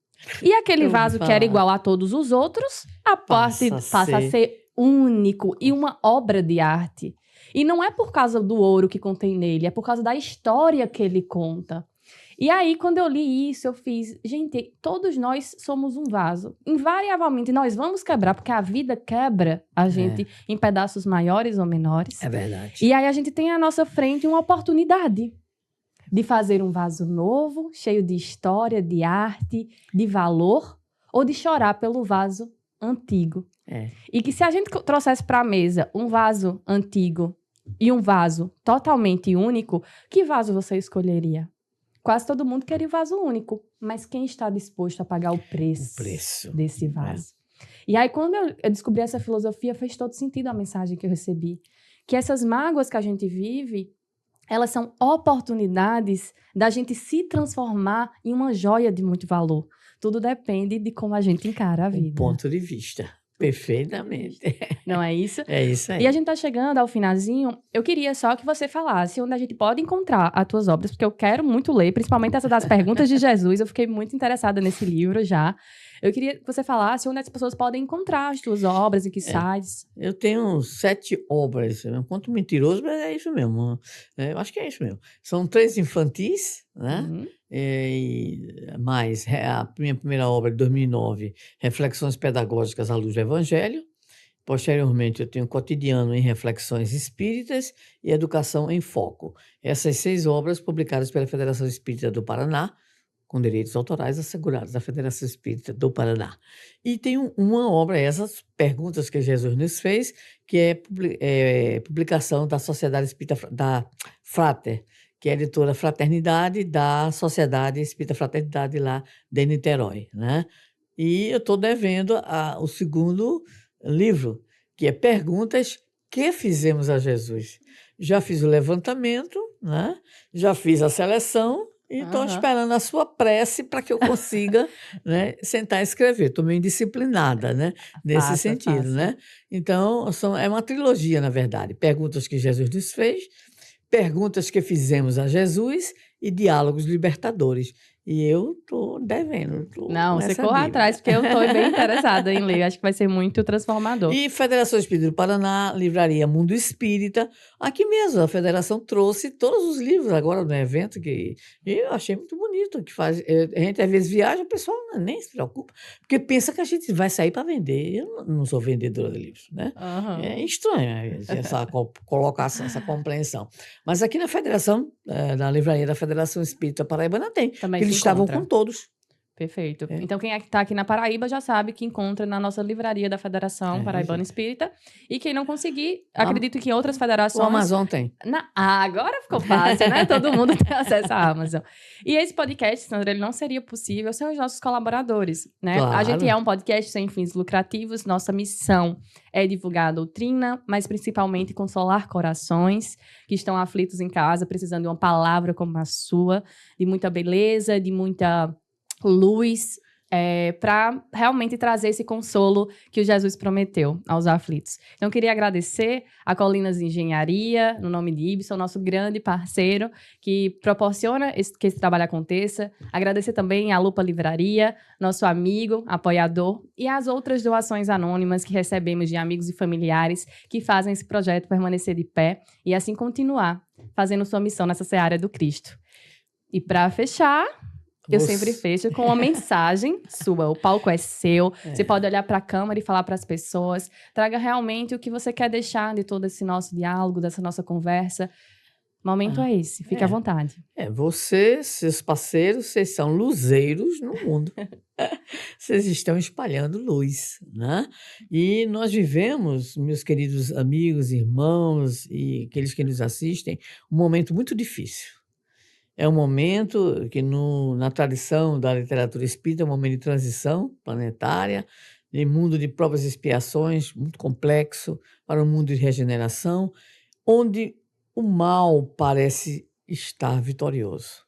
E aquele vaso que era igual a todos os outros, passa a ser único e uma obra de arte. E não é por causa do ouro que contém nele, é por causa da história que ele conta. E aí, quando eu li isso, eu fiz... Gente, todos nós somos um vaso. Invariavelmente, nós vamos quebrar, porque a vida quebra a gente em pedaços maiores ou menores. É verdade. E aí, a gente tem à nossa frente uma oportunidade de fazer um vaso novo, cheio de história, de arte, de valor, ou de chorar pelo vaso antigo. E que se a gente trouxesse para a mesa um vaso antigo e um vaso totalmente único, que vaso você escolheria? Quase todo mundo queria o vaso único, mas quem está disposto a pagar o preço desse vaso? E aí, quando eu descobri essa filosofia, fez todo sentido a mensagem que eu recebi. Que essas mágoas que a gente vive, elas são oportunidades da gente se transformar em uma joia de muito valor. Tudo depende de como a gente encara a vida. Ponto de vista. Perfeitamente. Não é isso? É isso aí. E a gente tá chegando ao finalzinho. Eu queria só que você falasse onde a gente pode encontrar as tuas obras, porque eu quero muito ler, principalmente essa das perguntas de Jesus. Eu fiquei muito interessada nesse livro já. Eu queria que você falasse onde as pessoas podem encontrar as tuas obras, em que sites. Eu tenho 7 obras. Eu conto mentiroso, mas é isso mesmo. Eu acho que é isso mesmo. São 3 infantis, né? Uhum. Mais a minha primeira obra de 2009, Reflexões Pedagógicas à Luz do Evangelho. Posteriormente, eu tenho Cotidiano em Reflexões Espíritas e Educação em Foco. Essas 6 obras publicadas pela Federação Espírita do Paraná, com direitos autorais assegurados da Federação Espírita do Paraná. E tem uma obra, essas perguntas que Jesus nos fez, que é publicação da Sociedade Espírita da Frater, que é a editora Fraternidade da Sociedade Espírita Fraternidade lá de Niterói, né? E eu estou devendo o segundo livro, que é Perguntas que Fizemos a Jesus. Já fiz o levantamento, né? Já fiz a seleção e estou esperando a sua prece para que eu consiga né, sentar e escrever. Estou meio indisciplinada, né? Nesse sentido, né? Então, é uma trilogia, na verdade. Perguntas que Jesus nos fez, perguntas que fizemos a Jesus e diálogos libertadores. E eu tô devendo, tô Não, com você essa corra dívida. atrás, porque eu tô bem interessada em ler. Acho que vai ser muito transformador. E Federação Espírita do Paraná, Livraria Mundo Espírita, aqui mesmo, a Federação trouxe todos os livros agora no evento, que eu achei muito bonito, que faz, a gente às vezes viaja, o pessoal nem se preocupa, porque pensa que a gente vai sair para vender. Eu não sou vendedora de livros, né? Aham. É estranho essa colocação, essa compreensão. Mas aqui na Federação, na Livraria da Federação Espírita Paraibana tem, Também que se eles estavam encontra. com todos. Perfeito. É. Então, quem está aqui na Paraíba já sabe que encontra na nossa livraria da Federação Paraibana Gente. Espírita. E quem não conseguir, A- acredito que em outras O federações. Amazon tem. Agora ficou fácil, né? Todo mundo tem acesso à Amazon. E esse podcast, Sandra, ele não seria possível sem os nossos colaboradores, né? A gente Claro. é um podcast sem fins lucrativos. Nossa missão é divulgar a doutrina, mas principalmente consolar corações que estão aflitos em casa, precisando de uma palavra como a sua, de muita beleza, de muita luz, para realmente trazer esse consolo que o Jesus prometeu aos aflitos. Então, eu queria agradecer a Colinas Engenharia, no nome de Ibson, nosso grande parceiro, que proporciona que esse trabalho aconteça. Agradecer também à Lupa Livraria, nosso amigo, apoiador, e as outras doações anônimas que recebemos de amigos e familiares que fazem esse projeto permanecer de pé e assim continuar fazendo sua missão nessa seara do Cristo. E para fechar, eu sempre fecho com uma mensagem sua. O palco é seu. Você pode olhar para a câmera e falar para as pessoas. Traga realmente o que você quer deixar de todo esse nosso diálogo, dessa nossa conversa. O momento é esse. Fique à vontade. Você, seus parceiros, vocês são luzeiros no mundo. Vocês estão espalhando luz, né? E nós vivemos, meus queridos amigos, irmãos e aqueles que nos assistem, um momento muito difícil. É um momento que, na tradição da literatura espírita, é um momento de transição planetária, de mundo de provas e expiações, muito complexo, para um mundo de regeneração, onde o mal parece estar vitorioso.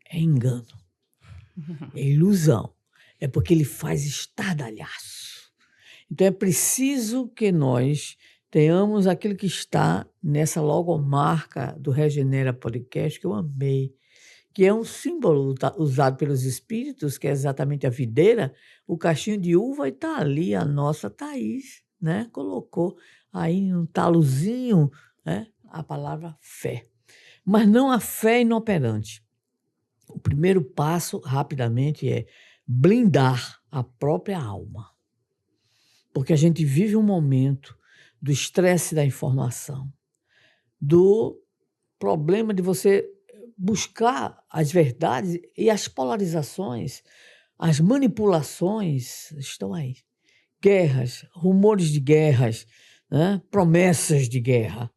É engano, é ilusão, é porque ele faz estardalhaço. Então é preciso que nós tenhamos aquilo que está nessa logomarca do Regenera Podcast, que eu amei, que é um símbolo usado pelos espíritos, que é exatamente a videira, o cachinho de uva, e está ali a nossa Thaís, né? Colocou aí um talozinho, né? A palavra fé. Mas não a fé inoperante. O primeiro passo, rapidamente, é blindar a própria alma. Porque a gente vive um momento do estresse da informação, do problema de você buscar as verdades, e as polarizações, as manipulações estão aí. Guerras, rumores de guerras, né? Promessas de guerra.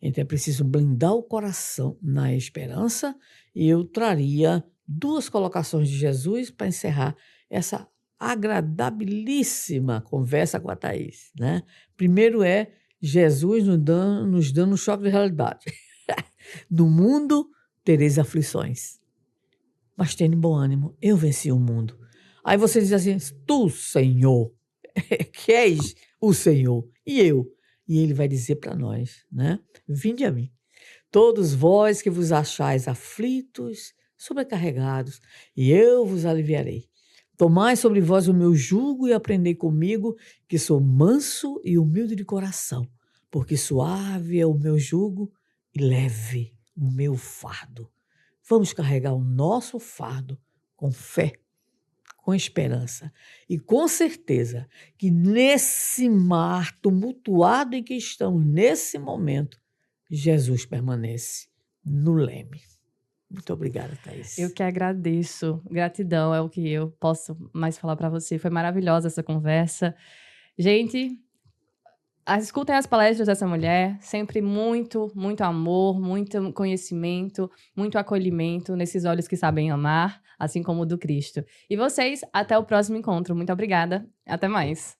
Então é preciso blindar o coração na esperança, e eu traria 2 colocações de Jesus para encerrar essa agradabilíssima conversa com a Thaís, né? Primeiro é Jesus nos dando um choque de realidade. No mundo tereis aflições, mas tende bom ânimo, eu venci o mundo. Aí você diz assim, tu, Senhor, que és o Senhor, e eu. E ele vai dizer para nós, né? Vinde a mim, todos vós que vos achais aflitos, sobrecarregados, e eu vos aliviarei. Tomai sobre vós o meu jugo e aprendei comigo, que sou manso e humilde de coração, porque suave é o meu jugo e leve o meu fardo. Vamos carregar o nosso fardo com fé, com esperança, e com certeza que nesse mar tumultuado em que estamos nesse momento, Jesus permanece no leme. Muito obrigada, Thaís. Eu que agradeço. Gratidão é o que eu posso mais falar para você. Foi maravilhosa essa conversa. Gente, escutem as palestras dessa mulher. Sempre muito, muito amor, muito conhecimento, muito acolhimento nesses olhos que sabem amar, assim como o do Cristo. E vocês, até o próximo encontro. Muito obrigada. Até mais.